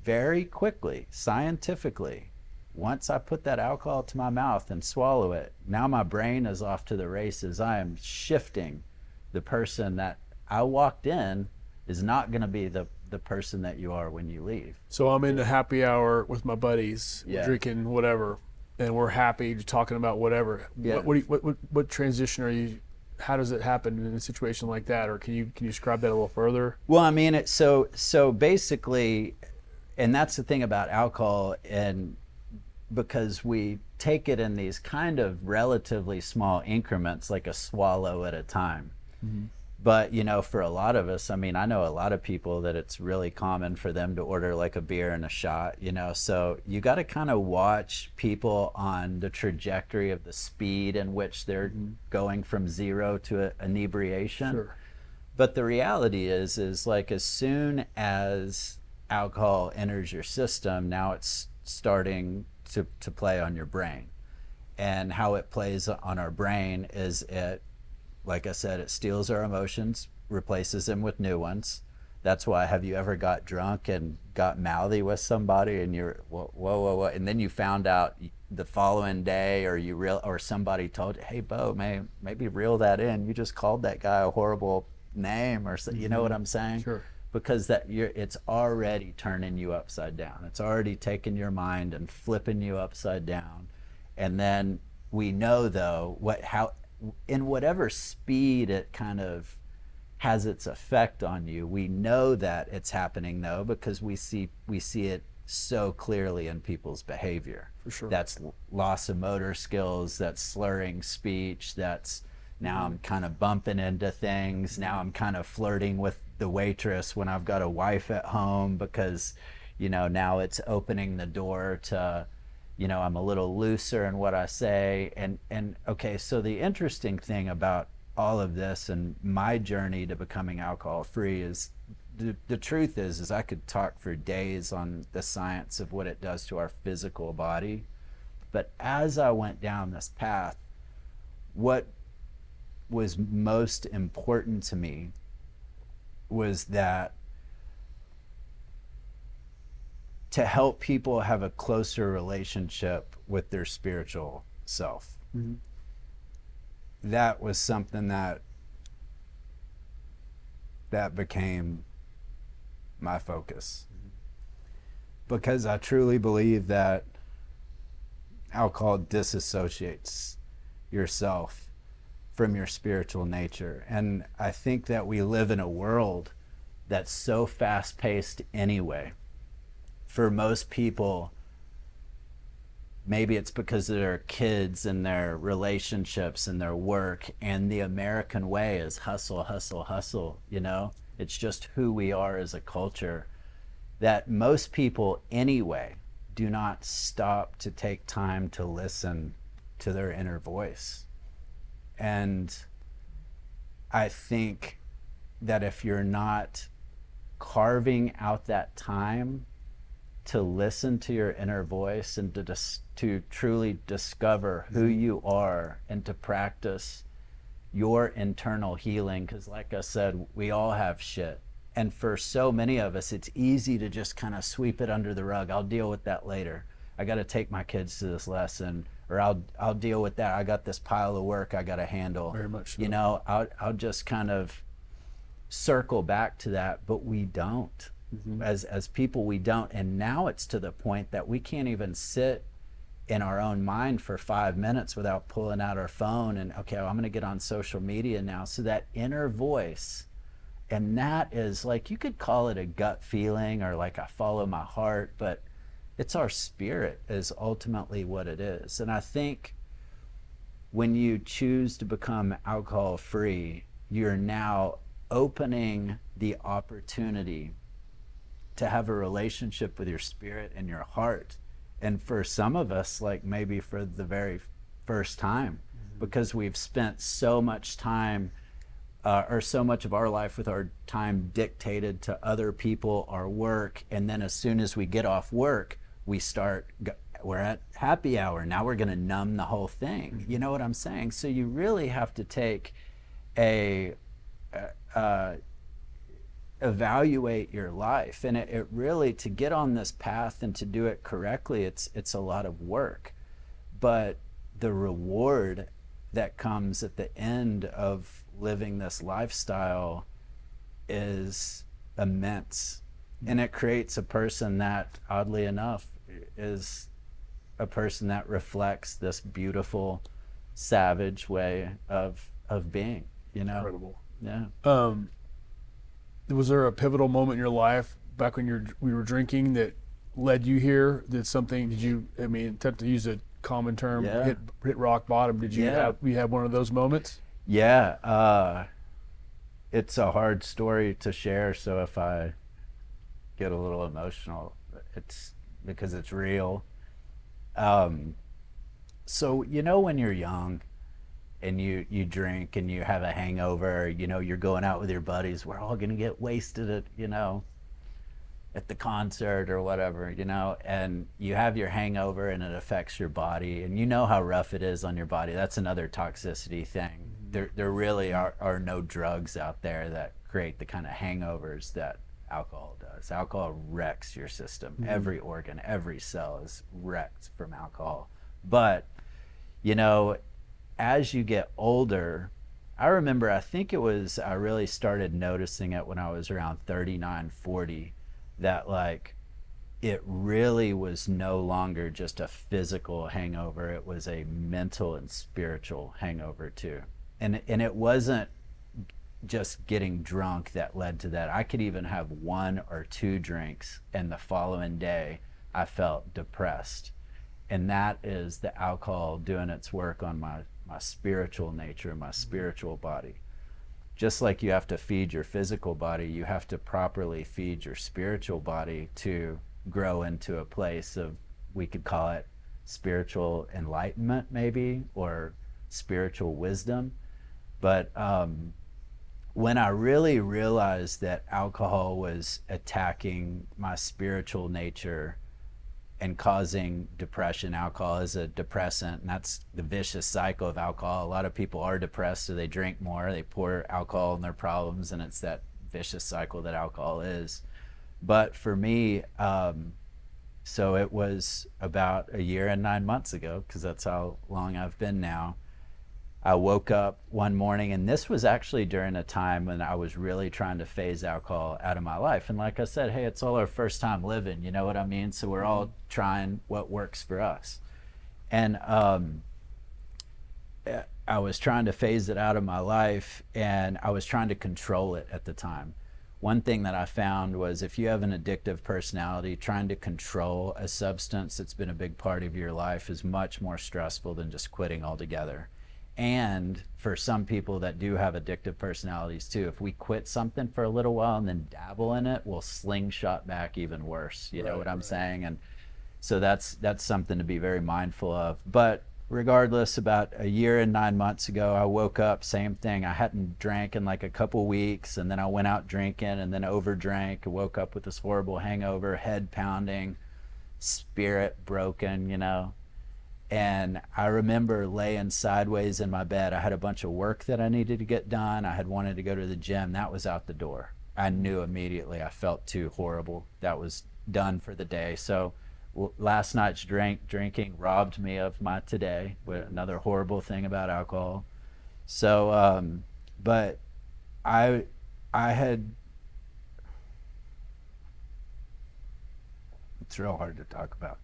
very quickly, scientifically, once I put that alcohol to my mouth and swallow it, now my brain is off to the races. I am shifting. The person that I walked in is not going to be the person that you are when you leave. So I'm in the happy hour with my buddies, Yeah. drinking whatever, and we're happy, talking about whatever. Yeah. What transition are you? How does it happen in a situation like that, or can you describe that a little further? Well, I mean, so basically, and that's the thing about alcohol, and because we take it in these kind of relatively small increments, like a swallow at a time. But, you know, for a lot of us, I mean, I know a lot of people that it's really common for them to order like a beer and a shot, you know, so you got to kind of watch people on the trajectory of the speed in which they're going from zero to inebriation. Sure. But the reality is like, as soon as alcohol enters your system, now it's starting to play on your brain. And how it plays on our brain is, it, like I said, it steals our emotions, replaces them with new ones. That's why, have you ever got drunk and got mouthy with somebody and you're, whoa, and then you found out the following day, or somebody told you, hey, Beau, maybe reel that in. You just called that guy a horrible name, or you know what I'm saying? Sure. Because it's already turning you upside down. It's already taking your mind and flipping you upside down. And then we know, though, how in whatever speed it kind of has its effect on you, we know that it's happening, though, because we see it so clearly in people's behavior. For sure. That's loss of motor skills, that's slurring speech, that's now I'm kind of bumping into things, now I'm kind of flirting with the waitress when I've got a wife at home, because, you know, now it's opening the door to, you know, I'm a little looser in what I say. And okay, so the interesting thing about all of this and my journey to becoming alcohol free is the truth is I could talk for days on the science of what it does to our physical body. But as I went down this path, what was most important to me was that to help people have a closer relationship with their spiritual self. Mm-hmm. That was something that became my focus. Because I truly believe that alcohol disassociates yourself from your spiritual nature. And I think that we live in a world that's so fast-paced anyway. For most people, maybe it's because of their kids and their relationships and their work, and the American way is hustle, hustle, hustle, you know? It's just who we are as a culture, that most people anyway do not stop to take time to listen to their inner voice. And I think that if you're not carving out that time to listen to your inner voice and to truly discover who you are and to practice your internal healing, because like I said, we all have shit. And for so many of us, it's easy to just kind of sweep it under the rug. I'll deal with that later. I got to take my kids to this lesson, or I'll deal with that. I got this pile of work I got to handle. Very much so. You know, I'll just kind of circle back to that, but we don't. Mm-hmm. As people, we don't. And now it's to the point that we can't even sit in our own mind for 5 minutes without pulling out our phone and, okay, well, I'm going to get on social media now. So that inner voice, and that is like, you could call it a gut feeling or like I follow my heart, but it's our spirit is ultimately what it is. And I think when you choose to become alcohol free, you're now opening the opportunity to have a relationship with your spirit and your heart. And for some of us, like maybe for the very first time, because we've spent so much time or so much of our life with our time dictated to other people, our work, and then as soon as we get off work, we're at happy hour. Now we're gonna numb the whole thing. You know what I'm saying? So you really have to take evaluate your life, and it really, to get on this path and to do it correctly, it's a lot of work, but the reward that comes at the end of living this lifestyle is immense. And it creates a person that, oddly enough, is a person that reflects this beautiful savage way of being, you know. Incredible. Yeah. Was there a pivotal moment in your life back when we were drinking that led you here? Did you, I mean, to use a common term, Yeah. hit rock bottom? Did you have one of those moments? Yeah. It's a hard story to share, so if I get a little emotional, it's because it's real. So, you know, when you're young and you drink and you have a hangover, you know, you're going out with your buddies, we're all gonna get wasted at, you know, at the concert or whatever, you know, and you have your hangover and it affects your body, and you know how rough it is on your body. That's another toxicity thing. There really are no drugs out there that create the kind of hangovers that alcohol does. Alcohol wrecks your system. Mm-hmm. Every organ, every cell is wrecked from alcohol. But, you know, as you get older, I remember, I really started noticing it when I was around 39, 40, that like it really was no longer just a physical hangover. It was a mental and spiritual hangover too. And it wasn't just getting drunk that led to that. I could even have 1 or 2 drinks and the following day I felt depressed. And that is the alcohol doing its work on my spiritual nature, my spiritual body. Just like you have to feed your physical body, you have to properly feed your spiritual body to grow into a place of, we could call it spiritual enlightenment maybe, or spiritual wisdom. But when I really realized that alcohol was attacking my spiritual nature and causing depression. Alcohol is a depressant, and that's the vicious cycle of alcohol. A lot of people are depressed, so they drink more, they pour alcohol in their problems, and it's that vicious cycle that alcohol is. But for me, so it was about a year and 9 months ago, because that's how long I've been now. I woke up one morning, and this was actually during a time when I was really trying to phase alcohol out of my life. And like I said, hey, it's all our first time living, you know what I mean? So we're all trying what works for us. And I was trying to phase it out of my life, and I was trying to control it at the time. One thing that I found was if you have an addictive personality, trying to control a substance that's been a big part of your life is much more stressful than just quitting altogether. And for some people that do have addictive personalities too, if we quit something for a little while and then dabble in it, we'll slingshot back even worse. You know what I'm saying? And so that's something to be very mindful of. But regardless, about a year and 9 months ago, I woke up, same thing. I hadn't drank in like a couple weeks, and then I went out drinking and then overdrank. I woke up with this horrible hangover, head pounding, spirit broken, you know. And I remember laying sideways in my bed. I had a bunch of work that I needed to get done. I had wanted to go to the gym. That was out the door. I knew immediately. I felt too horrible. That was done for the day. So last night's drinking robbed me of my today. Another horrible thing about alcohol. So, but I had, it's real hard to talk about.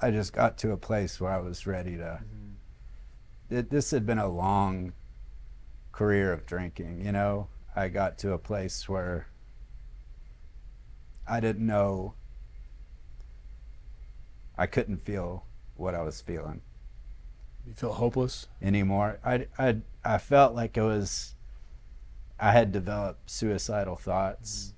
I just got to a place where I was ready to, this had been a long career of drinking, you know. I got to a place where I didn't know, I couldn't feel what I was feeling. You feel hopeless? Anymore. I felt like I had developed suicidal thoughts.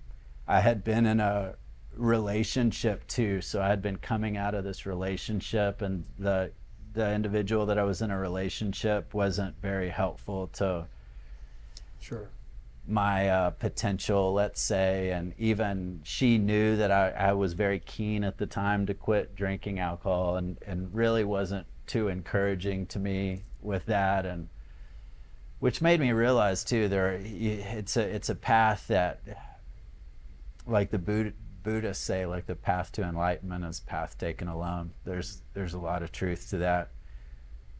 I had been in a relationship too, so I had been coming out of this relationship, and the individual that I was in a relationship wasn't very helpful to my potential, let's say. And even she knew that I was very keen at the time to quit drinking alcohol, and really wasn't too encouraging to me with that, and which made me realize too, it's a path that, like the Buddhists say, like the path to enlightenment is path taken alone. There's a lot of truth to that.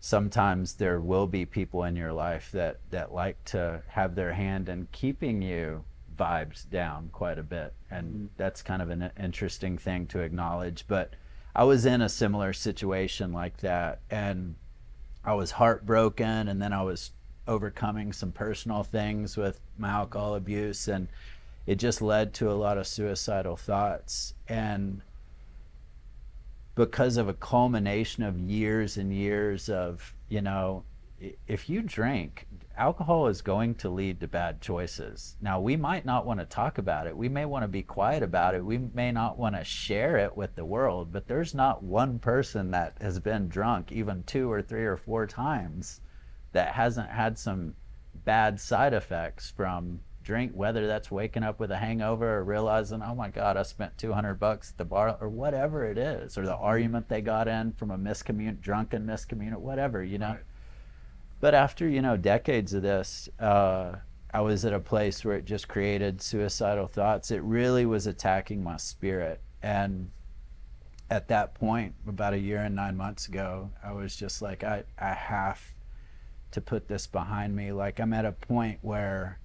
Sometimes there will be people in your life that like to have their hand in keeping you vibes down quite a bit, and that's kind of an interesting thing to acknowledge. But I was in a similar situation like that, and I was heartbroken, and then I was overcoming some personal things with my alcohol abuse, and it just led to a lot of suicidal thoughts. And because of a culmination of years and years of, you know, if you drink, alcohol is going to lead to bad choices. Now, we might not want to talk about it. We may want to be quiet about it. We may not want to share it with the world, but there's not one person that has been drunk even 2 or 3 or 4 times that hasn't had some bad side effects from drink, whether that's waking up with a hangover or realizing, oh my God, I spent $200 at the bar, or whatever it is, or the argument they got in from a drunken miscommunication, whatever, you know. Right. But after, you know, decades of this, I was at a place where it just created suicidal thoughts. It really was attacking my spirit. And at that point, about a year and 9 months ago, I was just like, I have to put this behind me. Like, I'm at a point where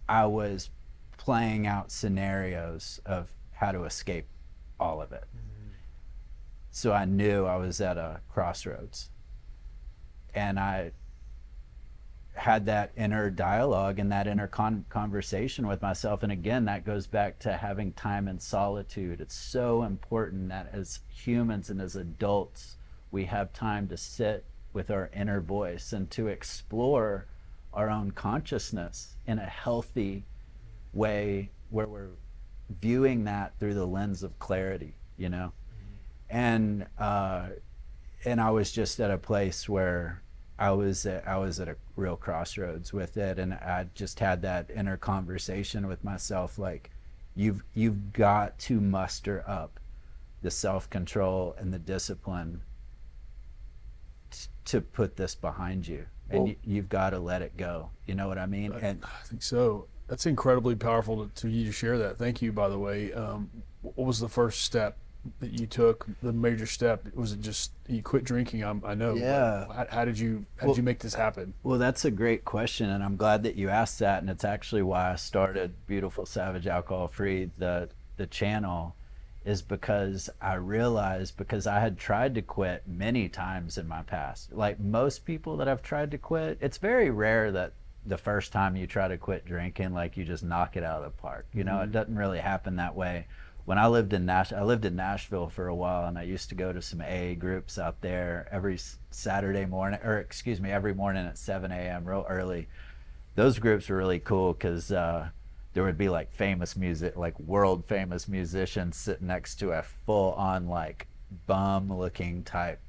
I was playing out scenarios of how to escape all of it. So I knew I was at a crossroads, and I had that inner dialogue and that inner conversation with myself. And again, that goes back to having time in solitude. It's so important that as humans and as adults, we have time to sit with our inner voice and to explore our own consciousness in a healthy way, where we're viewing that through the lens of clarity, you know. And I was just at a place where I was at a real crossroads with it, and I just had that inner conversation with myself, like, you've got to muster up the self-control and the discipline to put this behind you, and Well, you've got to let it go. You know what I mean? And I think so. That's incredibly powerful to you to share that. Thank you, by the way. What was the first step that you took? The major step, was it just you quit drinking? I know. Yeah. How did you make this happen? well, that's a great question, and I'm glad that you asked that. And it's actually why I started Beautiful Savage Alcohol Free, the channel, is because I realized, because I had tried to quit many times in my past. Like most people that I've tried to quit, it's very rare that the first time you try to quit drinking, like, you just knock it out of the park. You know, it doesn't really happen that way. When I lived in Nashville for a while, and I used to go to some AA groups out there every Saturday morning, or excuse me, every morning at 7 a.m. real early. Those groups were really cool because there would be like famous music, like world famous musicians sitting next to a full on like bum looking type,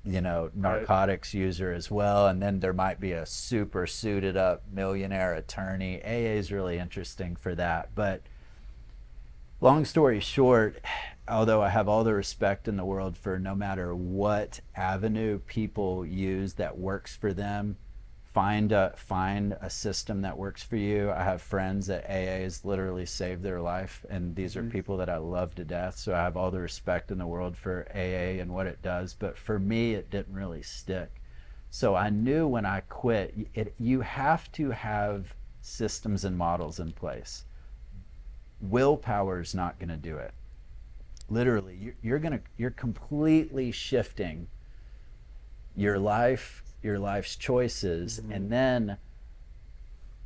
you know, narcotics user as well. And then there might be a super suited up millionaire attorney. AA is really interesting for that. But long story short, although I have all the respect in the world for no matter what avenue people use that works for them, find a system that works for you. I have friends that AA has literally saved their life, and these are people that I love to death. So I have all the respect in the world for AA and what it does. But for me, it didn't really stick. So I knew when I quit, you have to have systems and models in place. Willpower is not going to do it. Literally, you're completely shifting your life's choices, and then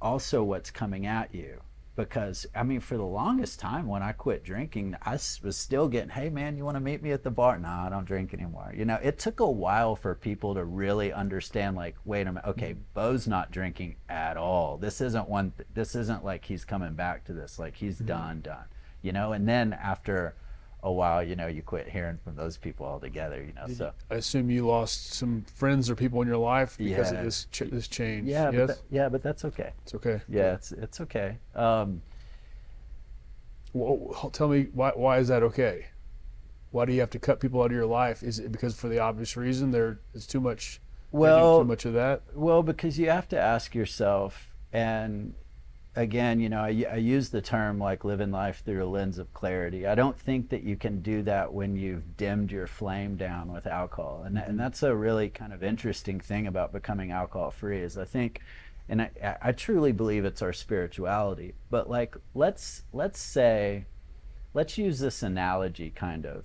also what's coming at you. Because I mean, for the longest time when I quit drinking, I was still getting, hey man, you want to meet me at the bar? No, I don't drink anymore. You know, it took a while for people to really understand, like, wait a minute, okay, Beau's not drinking at all. This isn't like he's coming back to this, like he's done, you know. And then after a while, you know, you quit hearing from those people altogether, you know. So I assume you lost some friends or people in your life because of this change. Yeah, yes? but that's okay. It's okay. Yeah, it's okay. Well, tell me, why is that okay? Why do you have to cut people out of your life? Is it because, for the obvious reason, there's too much? Too much of that. Well, because you have to ask yourself, and again, you know, I use the term like living life through a lens of clarity. I don't think that you can do that when you've dimmed your flame down with alcohol. And that's a really kind of interesting thing about becoming alcohol free, is I think, and I truly believe it's our spirituality. But like, let's use this analogy kind of.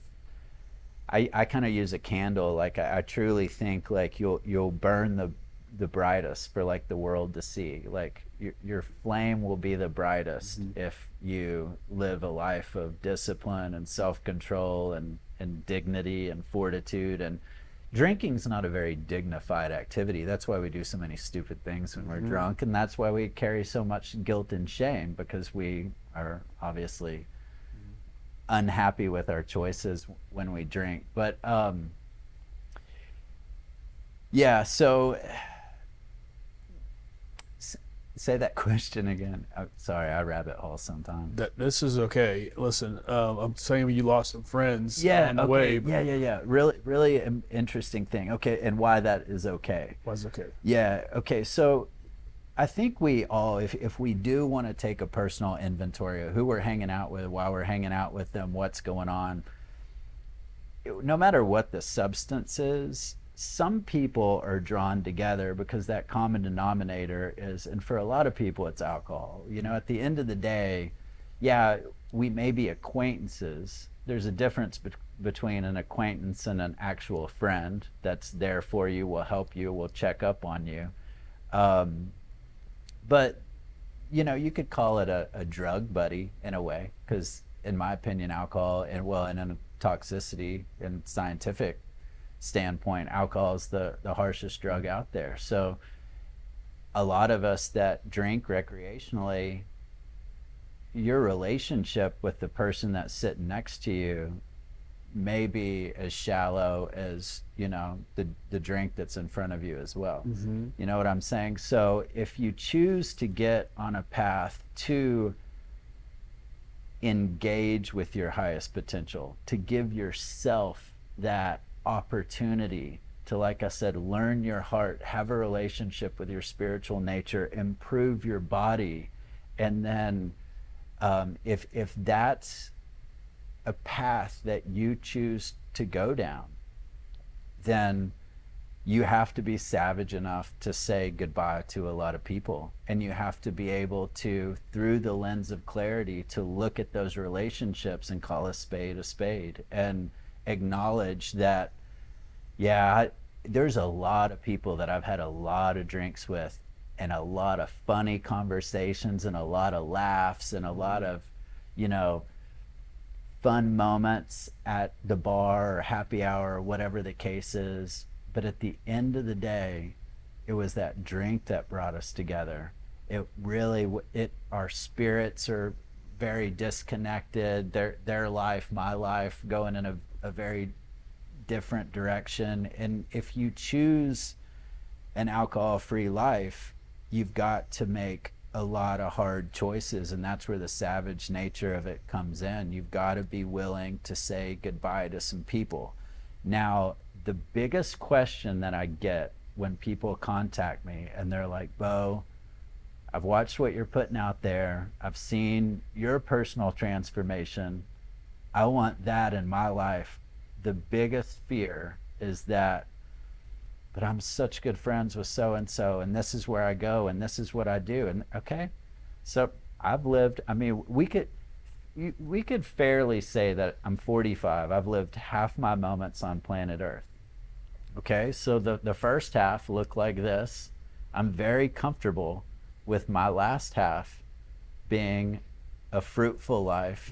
I kind of use a candle. Like I truly think like you'll burn the brightest for like the world to see. Like your flame will be the brightest if you live a life of discipline and self-control and dignity and fortitude. And drinking's not a very dignified activity. That's why we do so many stupid things when we're drunk, and that's why we carry so much guilt and shame, because we are obviously unhappy with our choices when we drink. But yeah, so say that question again. Sorry, I rabbit hole sometimes. This is okay. Listen, I'm saying you lost some friends on the okay. way. Yeah. Really interesting thing. Okay, and why that is okay. Was okay. Yeah, okay. So I think we all, if we do want to take a personal inventory of who we're hanging out with, while we're hanging out with them, what's going on, no matter what the substance is, some people are drawn together because that common denominator is, and for a lot of people it's alcohol. You know, at the end of the day, yeah, we may be acquaintances. There's a difference between an acquaintance and an actual friend that's there for you, will help you, will check up on you. But, you know, you could call it a drug buddy in a way, because in my opinion, alcohol, and in a toxicity and scientific standpoint, alcohol is the harshest drug out there. So a lot of us that drink recreationally, your relationship with the person that's sitting next to you may be as shallow as, the drink that's in front of you as well. You know what I'm saying? So if you choose to get on a path to engage with your highest potential, to give yourself that opportunity to, like I said, learn your heart, have a relationship with your spiritual nature, improve your body, and then if that's a path that you choose to go down, then you have to be savage enough to say goodbye to a lot of people. And you have to be able to, through the lens of clarity, to look at those relationships and call a spade and acknowledge that, there's a lot of people that I've had a lot of drinks with, and a lot of funny conversations, and a lot of laughs, and a lot of, fun moments at the bar or happy hour or whatever the case is. But at the end of the day, it was that drink that brought us together. It really, our spirits are very disconnected. Their life, my life, going in a very different direction. And if you choose an alcohol-free life, you've got to make a lot of hard choices, and that's where the savage nature of it comes in. You've got to be willing to say goodbye to some people. Now, the biggest question that I get when people contact me and they're like, Beau, I've watched what you're putting out there. I've seen your personal transformation. I want that in my life. The biggest fear is that, but I'm such good friends with so-and-so, and this is where I go, and this is what I do. And okay, so I've lived, we could fairly say that I'm 45. I've lived half my moments on planet Earth. Okay, so the first half looked like this. I'm very comfortable with my last half being a fruitful life,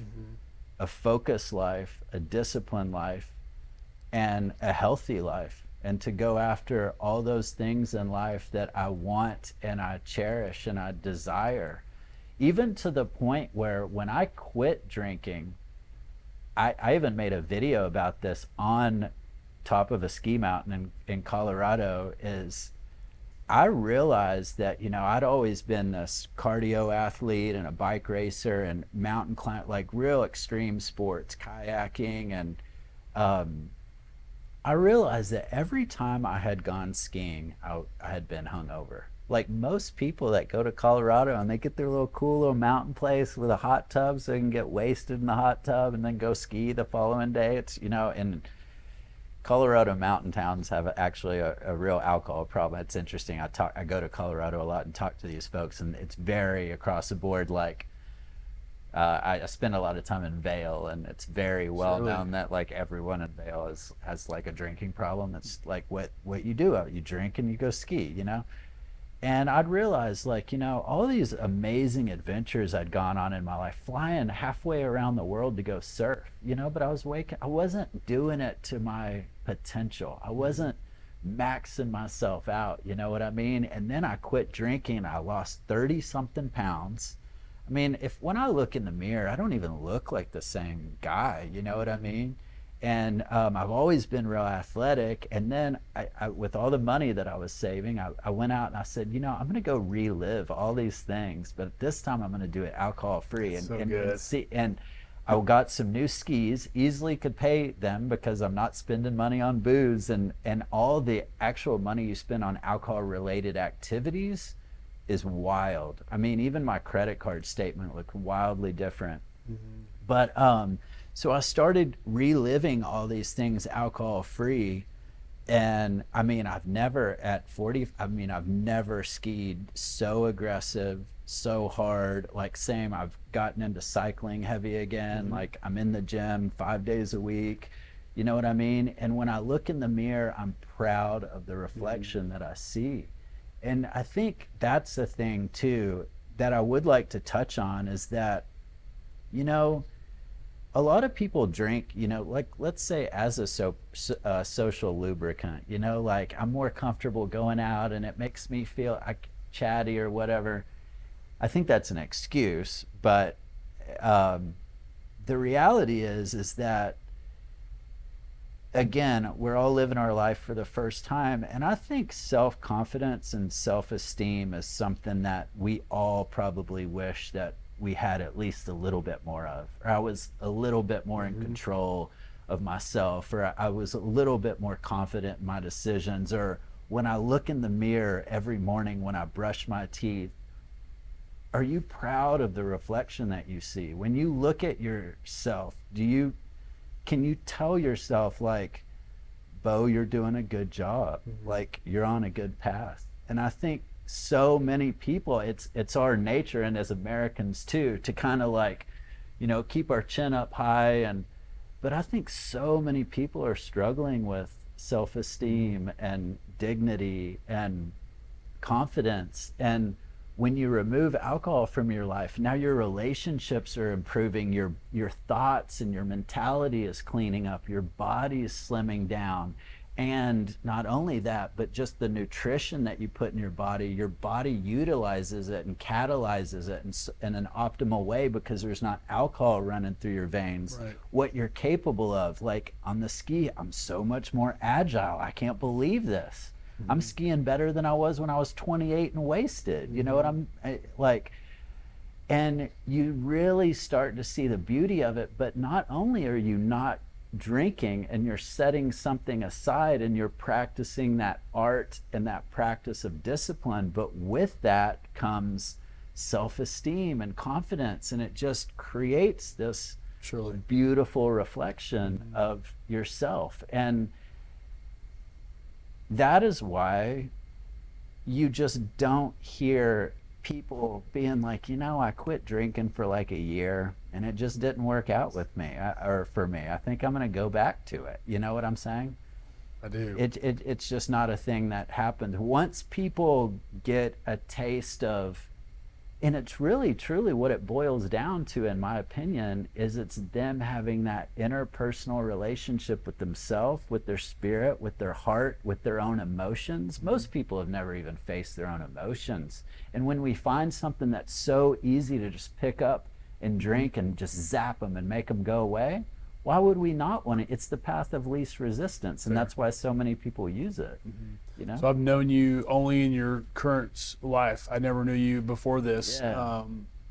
a focused life, a disciplined life, and a healthy life. And to go after all those things in life that I want and I cherish and I desire, even to the point where when I quit drinking, I even made a video about this on top of a ski mountain in Colorado. Is I realized that, I'd always been this cardio athlete and a bike racer and mountain climb, like real extreme sports, kayaking, and I realized that every time I had gone skiing, I had been hungover. Like most people that go to Colorado and they get their little cool little mountain place with a hot tub so they can get wasted in the hot tub and then go ski the following day. It's, and Colorado mountain towns have actually a real alcohol problem. It's interesting. I go to Colorado a lot and talk to these folks, and it's very across the board. Like I spend a lot of time in Vail, and it's very well known that like everyone in Vail has like a drinking problem. It's like what you do. You drink and you go ski, And I'd realized, like, all these amazing adventures I'd gone on in my life, flying halfway around the world to go surf, but I wasn't doing it to my potential. I wasn't maxing myself out, you know what I mean? And then I quit drinking. I lost 30 something pounds. When I look in the mirror, I don't even look like the same guy, you know what I mean? And I've always been real athletic. And then I with all the money that I was saving, I went out and I said, I'm going to go relive all these things, but this time I'm going to do it alcohol free. And I got some new skis, easily could pay them because I'm not spending money on booze, and all the actual money you spend on alcohol related activities is wild. Even my credit card statement looked wildly different. But so I started reliving all these things alcohol free. And I've never I've never skied so aggressive, so hard. Like I've gotten into cycling heavy again. Like I'm in the gym 5 days a week. You know what I mean? And when I look in the mirror, I'm proud of the reflection that I see. And I think that's the thing too that I would like to touch on, is that, a lot of people drink, like let's say as a social lubricant, like I'm more comfortable going out and it makes me feel chatty or whatever. I think that's an excuse, but the reality is that again, we're all living our life for the first time. And I think self-confidence and self-esteem is something that we all probably wish that we had at least a little bit more of, or I was a little bit more in control of myself, or I was a little bit more confident in my decisions, or when I look in the mirror every morning when I brush my teeth, are you proud of the reflection that you see? When you look at yourself, can you tell yourself, like, Beau, you're doing a good job, like you're on a good path? And I think so many people, it's our nature, and as Americans too, to kind of like, keep our chin up high, but I think so many people are struggling with self-esteem and dignity and confidence. And when you remove alcohol from your life, now your relationships are improving, your thoughts and your mentality is cleaning up, your body is slimming down. And not only that, but just the nutrition that you put in your body utilizes it and catalyzes it in an optimal way, because there's not alcohol running through your veins. Right. What you're capable of, like on the ski, I'm so much more agile. I can't believe this. I'm skiing better than I was when I was 28 and wasted. You know what like, and you really start to see the beauty of it. But not only are you not drinking and you're setting something aside and you're practicing that art and that practice of discipline, but with that comes self-esteem and confidence, and it just creates this beautiful reflection of yourself. And that is why you just don't hear people being like, I quit drinking for like a year and it just didn't work out with me, or for me. I think I'm going to go back to it. You know what I'm saying? I do. It's just not a thing that happens. Once people get a taste of, and it's really truly what it boils down to, in my opinion, is it's them having that interpersonal relationship with themselves, with their spirit, with their heart, with their own emotions. Most people have never even faced their own emotions. And when we find something that's so easy to just pick up and drink and just zap them and make them go away, why would we not want it? It's the path of least resistance, and that's why so many people use it. So I've known you only in your current life. I never knew you before this. Yeah.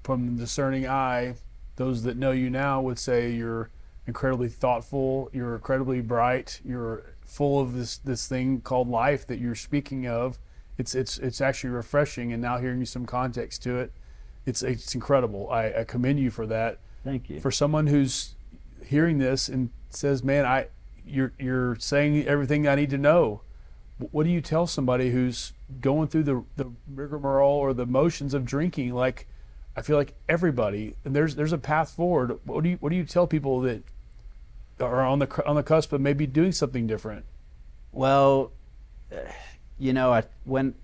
From the discerning eye, those that know you now would say you're incredibly thoughtful, you're incredibly bright, you're full of this thing called life that you're speaking of. It's actually refreshing, and now hearing some context to it, it's incredible. I commend you for that. Thank you. For someone who's hearing this and says, man, you're saying everything I need to know. What do you tell somebody who's going through the rigmarole or the motions of drinking? Like, I feel like everybody, and there's a path forward. What do you tell people that are on the cusp of maybe doing something different? Well, when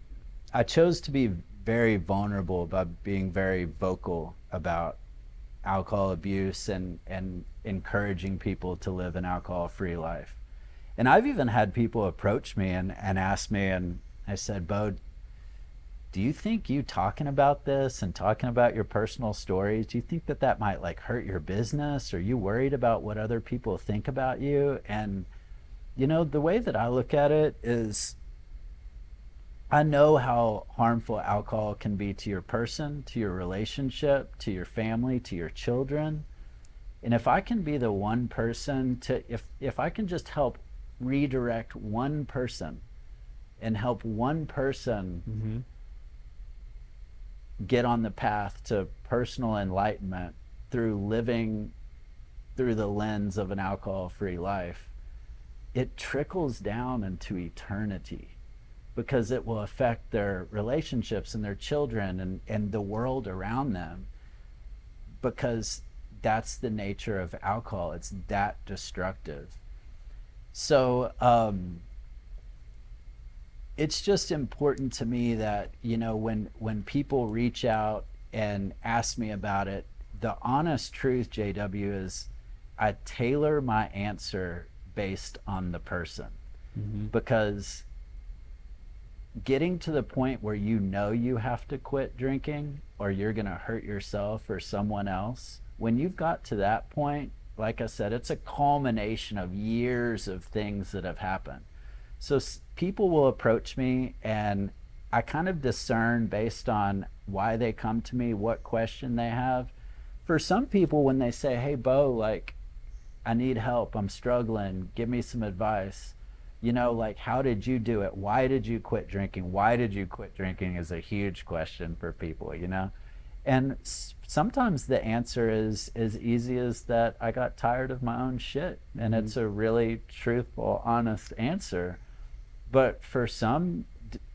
I chose to be very vulnerable by being very vocal about alcohol abuse and encouraging people to live an alcohol-free life. And I've even had people approach me and ask me, and I said, Beau, do you think you talking about this and talking about your personal stories, do you think that might like hurt your business? Are you worried about what other people think about you? And the way that I look at it is, I know how harmful alcohol can be to your person, to your relationship, to your family, to your children. And if I can be the one person if I can just help redirect one person and help one person get on the path to personal enlightenment through living through the lens of an alcohol-free life, it trickles down into eternity, because it will affect their relationships and their children and the world around them, because that's the nature of alcohol. It's that destructive. So it's just important to me that, when people reach out and ask me about it, the honest truth, JW, is I tailor my answer based on the person. Because getting to the point where you have to quit drinking or you're going to hurt yourself or someone else, when you've got to that point, like I said, it's a culmination of years of things that have happened. So people will approach me, and I kind of discern based on why they come to me, what question they have. For some people, when they say, hey, Beau, like, I need help, I'm struggling, give me some advice. You know, like, how did you do it? Why did you quit drinking? Why did you quit drinking is a huge question for people, you know? And sometimes the answer is as easy as that I got tired of my own shit. And it's a really truthful, honest answer. But for some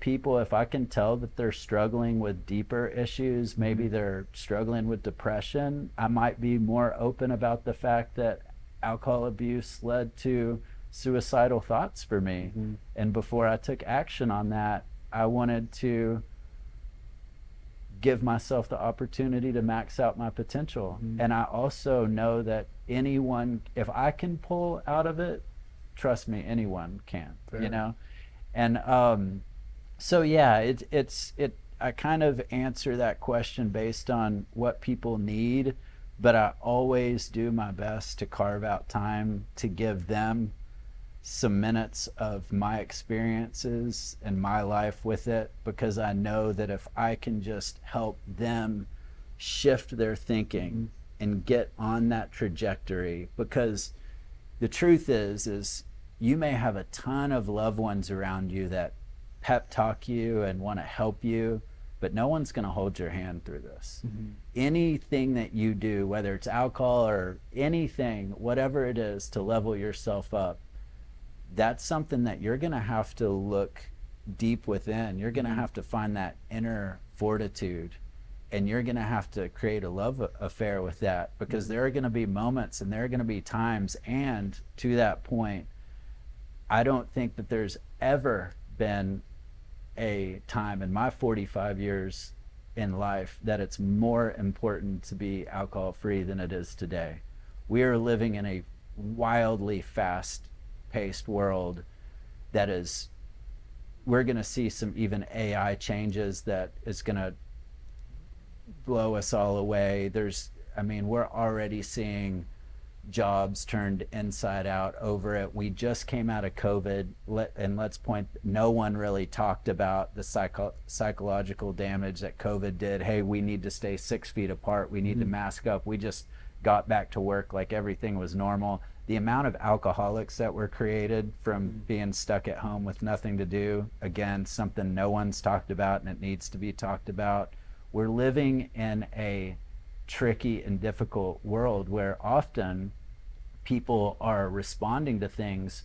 people, if I can tell that they're struggling with deeper issues, maybe they're struggling with depression, I might be more open about the fact that alcohol abuse led to suicidal thoughts for me. And before I took action on that, I wanted to give myself the opportunity to max out my potential. And I also know that anyone, if I can pull out of it, trust me, anyone can. Fair. You know? And so yeah, I kind of answer that question based on what people need, but I always do my best to carve out time to give them some minutes of my experiences and my life with it, because I know that if I can just help them shift their thinking and get on that trajectory, because the truth is you may have a ton of loved ones around you that pep talk you and want to help you, but no one's going to hold your hand through this. Anything that you do, whether it's alcohol or anything, whatever it is to level yourself up, that's something that you're going to have to look deep within. You're going to have to find that inner fortitude, and you're going to have to create a love affair with that, because there are going to be moments and there are going to be times. And to that point, I don't think that there's ever been a time in my 45 years in life that it's more important to be alcohol free than it is today. We are living in a wildly fast-paced world that is, we're going to see some even AI changes that is going to blow us all away. We're already seeing jobs turned inside out over it. We just came out of COVID, and let's point, no one really talked about the psychological damage that COVID did. Hey, we need to stay 6 feet apart. We need to mask up. We just got back to work like everything was normal. The amount of alcoholics that were created from being stuck at home with nothing to do, again, something no one's talked about, and it needs to be talked about. We're living in a tricky and difficult world where often people are responding to things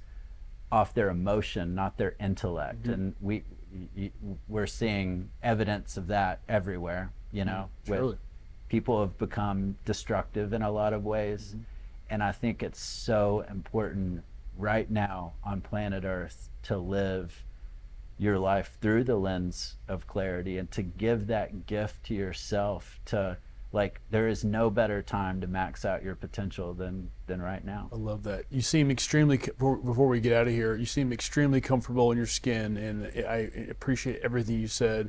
off their emotion, not their intellect. And we're seeing evidence of that everywhere, you know. With people have become destructive in a lot of ways. And I think it's so important right now on planet Earth to live your life through the lens of clarity, and to give that gift to yourself. To, like, there is no better time to max out your potential than right now. I love that. You seem extremely, before we get out of here, you seem extremely comfortable in your skin, and I appreciate everything you said.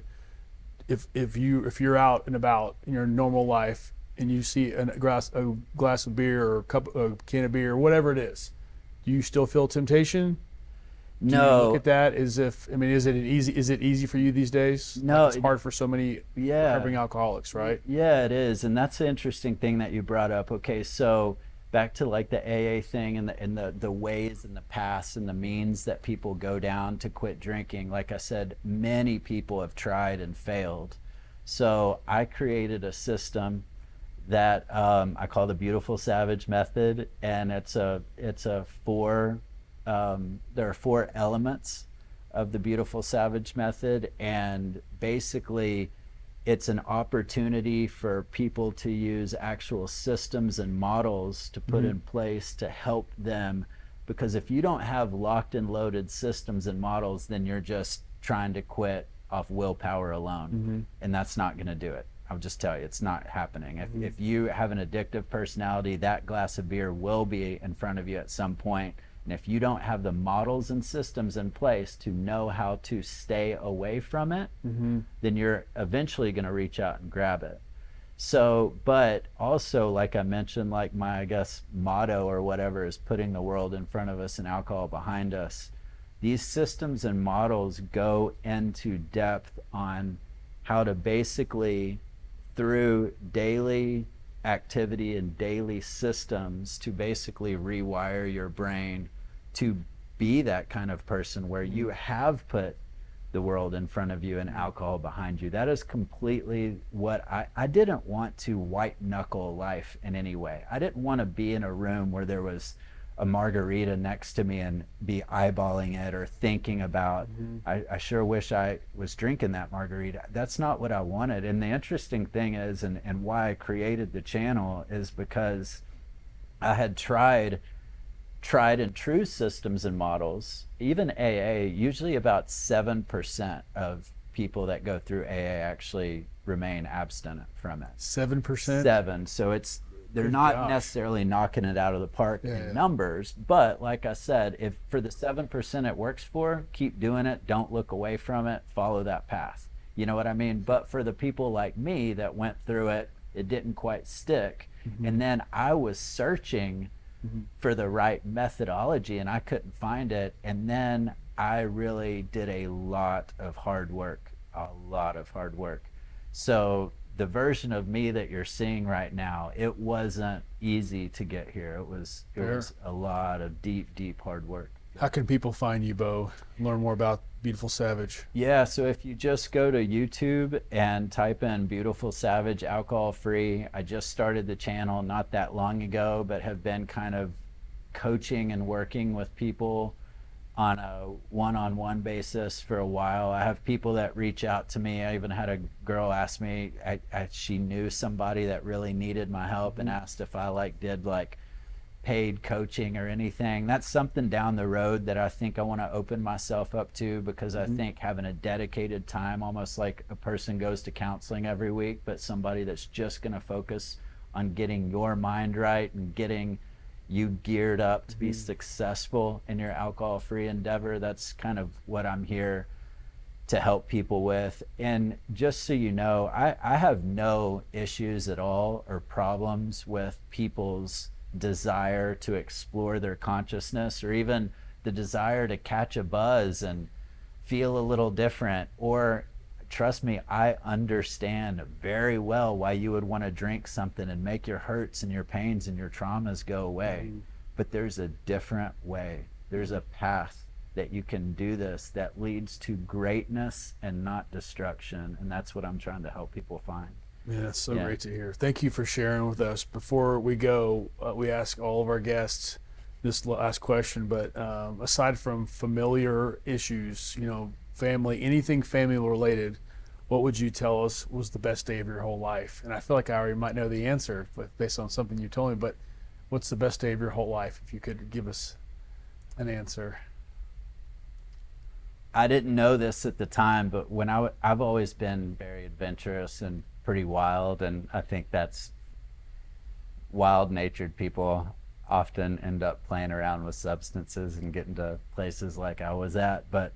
If you're out and about in your normal life and you see a glass of beer or a can of beer or whatever it is, do you still feel temptation? Do you look at that as if, is it easy for you these days? No, it's hard for so many recovering alcoholics, right? Yeah, it is. And that's the interesting thing that you brought up. Okay, so back to like the AA thing and the ways and the paths and the means that people go down to quit drinking. Like I said, many people have tried and failed. So I created a system that I call the Beautiful Savage Method, and there are 4 elements of the Beautiful Savage Method, and basically it's an opportunity for people to use actual systems and models to put in place to help them, because if you don't have locked and loaded systems and models, then you're just trying to quit off willpower alone, and that's not going to do it. I'll just tell you, it's not happening. If you have an addictive personality, that glass of beer will be in front of you at some point. And if you don't have the models and systems in place to know how to stay away from it, then you're eventually going to reach out and grab it. So, but also, like I mentioned, like my, I guess, motto or whatever is putting the world in front of us and alcohol behind us. These systems and models go into depth on how to basically, through daily activity and daily systems, to basically rewire your brain to be that kind of person where you have put the world in front of you and alcohol behind you. That is completely what I didn't want to white knuckle life in any way. I didn't want to be in a room where there was a margarita next to me and be eyeballing it or thinking about, I sure wish I was drinking that margarita. That's not what I wanted. And the interesting thing is, and why I created the channel, is because I had tried and true systems and models. Even AA, usually about 7% of people that go through AA actually remain abstinent from it. 7%? 7. So they're not necessarily knocking it out of the park in numbers, but like I said, if for the 7% it works for, keep doing it, don't look away from it, follow that path. You know what I mean? But for the people like me that went through it, it didn't quite stick. And then I was searching for the right methodology and I couldn't find it. And then I really did a lot of hard work. So the version of me that you're seeing right now, it wasn't easy to get here. It was a lot of deep hard work. How can people find you, Beau? Learn more about Beautiful Savage? Yeah, so if you just go to YouTube and type in Beautiful Savage Alcohol Free, I just started the channel not that long ago, but have been kind of coaching and working with people on a one-on-one basis for a while. I have people that reach out to me. I even had a girl ask me, she knew somebody that really needed my help and asked if I did paid coaching or anything. That's something down the road that I think I want to open myself up to, because I think having a dedicated time, almost like a person goes to counseling every week, but somebody that's just going to focus on getting your mind right and getting you geared up to be successful in your alcohol-free endeavor. That's kind of what I'm here to help people with. And just so you know, I have no issues at all or problems with people's desire to explore their consciousness, or even the desire to catch a buzz and feel a little different. Or trust me, I understand very well why you would want to drink something and make your hurts and your pains and your traumas go away. But there's a different way. There's a path that you can do this that leads to greatness and not destruction. And that's what I'm trying to help people find. Yeah, that's so great to hear. Thank you for sharing with us. Before we go, we ask all of our guests this last question, but aside from familiar issues, family, anything family related, what would you tell us was the best day of your whole life? And I feel like I already might know the answer based on something you told me, but what's the best day of your whole life, if you could give us an answer? I didn't know this at the time, but when I've always been very adventurous and pretty wild, and I think that's wild-natured people often end up playing around with substances and getting to places like I was at. But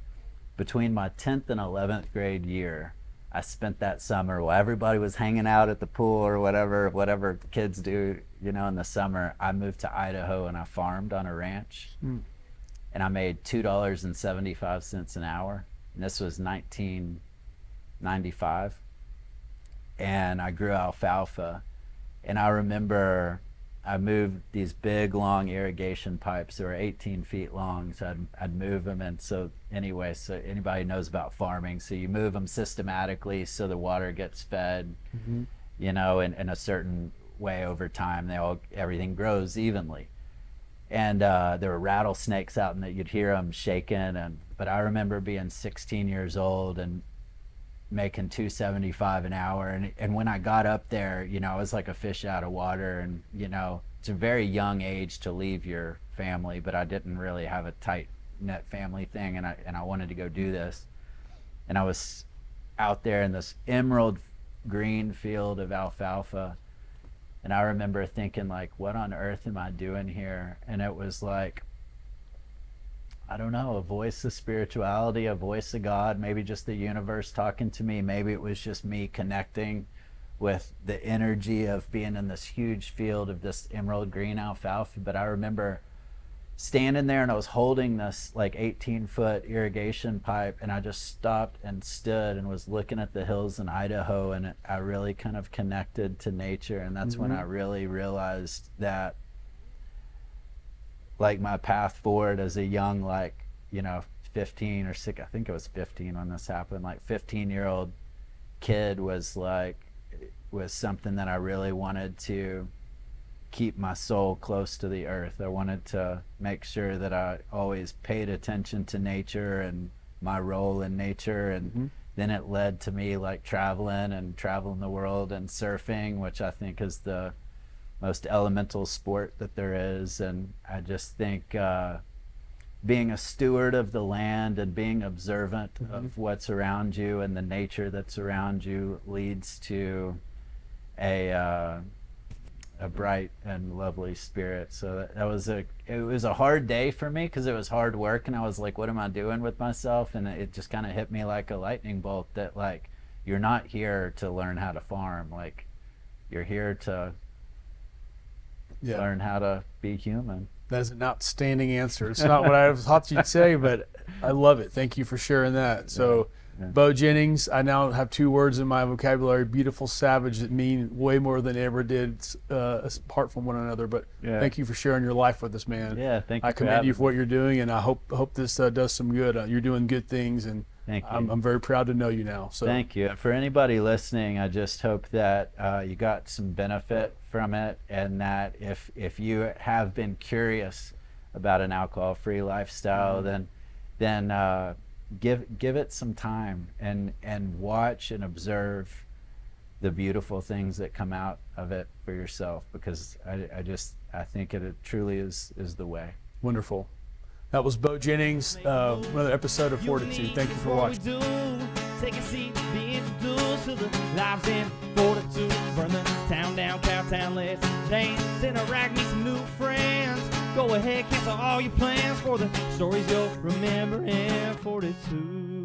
between my 10th and 11th grade year, I spent that summer while everybody was hanging out at the pool or whatever kids do, in the summer. I moved to Idaho and I farmed on a ranch, and I made $2.75 an hour. And this was 1995. And I grew alfalfa. And I remember I moved these big, long irrigation pipes that were 18 feet long. So I'd move them. And so anyway, so anybody knows about farming. So you move them systematically so the water gets fed, in a certain way over time. Everything grows evenly. And there were rattlesnakes out and you'd hear them shaking. But I remember being 16 years old and making $2.75 an hour. And when I got up there, I was like a fish out of water. And, it's a very young age to leave your family, but I didn't really have a tight knit family thing. And I wanted to go do this. And I was out there in this emerald green field of alfalfa. And I remember thinking, what on earth am I doing here? And it was like, I don't know, a voice of spirituality, a voice of God, maybe just the universe talking to me. Maybe it was just me connecting with the energy of being in this huge field of this emerald green alfalfa. But I remember standing there and I was holding this like 18-foot irrigation pipe, and I just stopped and stood and was looking at the hills in Idaho, and I really kind of connected to nature. And that's when I really realized that like my path forward as a young, like, 15 or 6, I think it was 15 when this happened, like 15-year-old kid was something that I really wanted to keep my soul close to the earth. I wanted to make sure that I always paid attention to nature and my role in nature. And then it led to me like traveling the world and surfing, which I think is the most elemental sport that there is. And I just think being a steward of the land and being observant of what's around you and the nature that's around you leads to a bright and lovely spirit. So it was a hard day for me because it was hard work, and I was like, what am I doing with myself? And it just kind of hit me like a lightning bolt that like, you're not here to learn how to farm. Like, you're here to learn how to be human. That is an outstanding answer. It's not what I thought you'd say, but I love it. Thank you for sharing that. So, Beau Jennings, I now have 2 words in my vocabulary: beautiful savage, that mean way more than they ever did apart from one another. But thank you for sharing your life with us, man. Yeah, thank you. I commend you for what you're doing, and I hope this does some good. You're doing good things, and thank you. I'm very proud to know you now. So thank you. For anybody listening, I just hope that you got some benefit from it, and that if you have been curious about an alcohol-free lifestyle, then give it some time and watch and observe the beautiful things that come out of it for yourself, because I think it truly is the way. Wonderful. That was Beau Jennings, another episode of FORTitude. Thank you for watching. Take a seat, be introduced to the lives in FORTitude. Burn the town down, Cowtown, let's dance in a rag, meet some new friends. Go ahead, cancel all your plans for the stories you'll remember in FORTitude.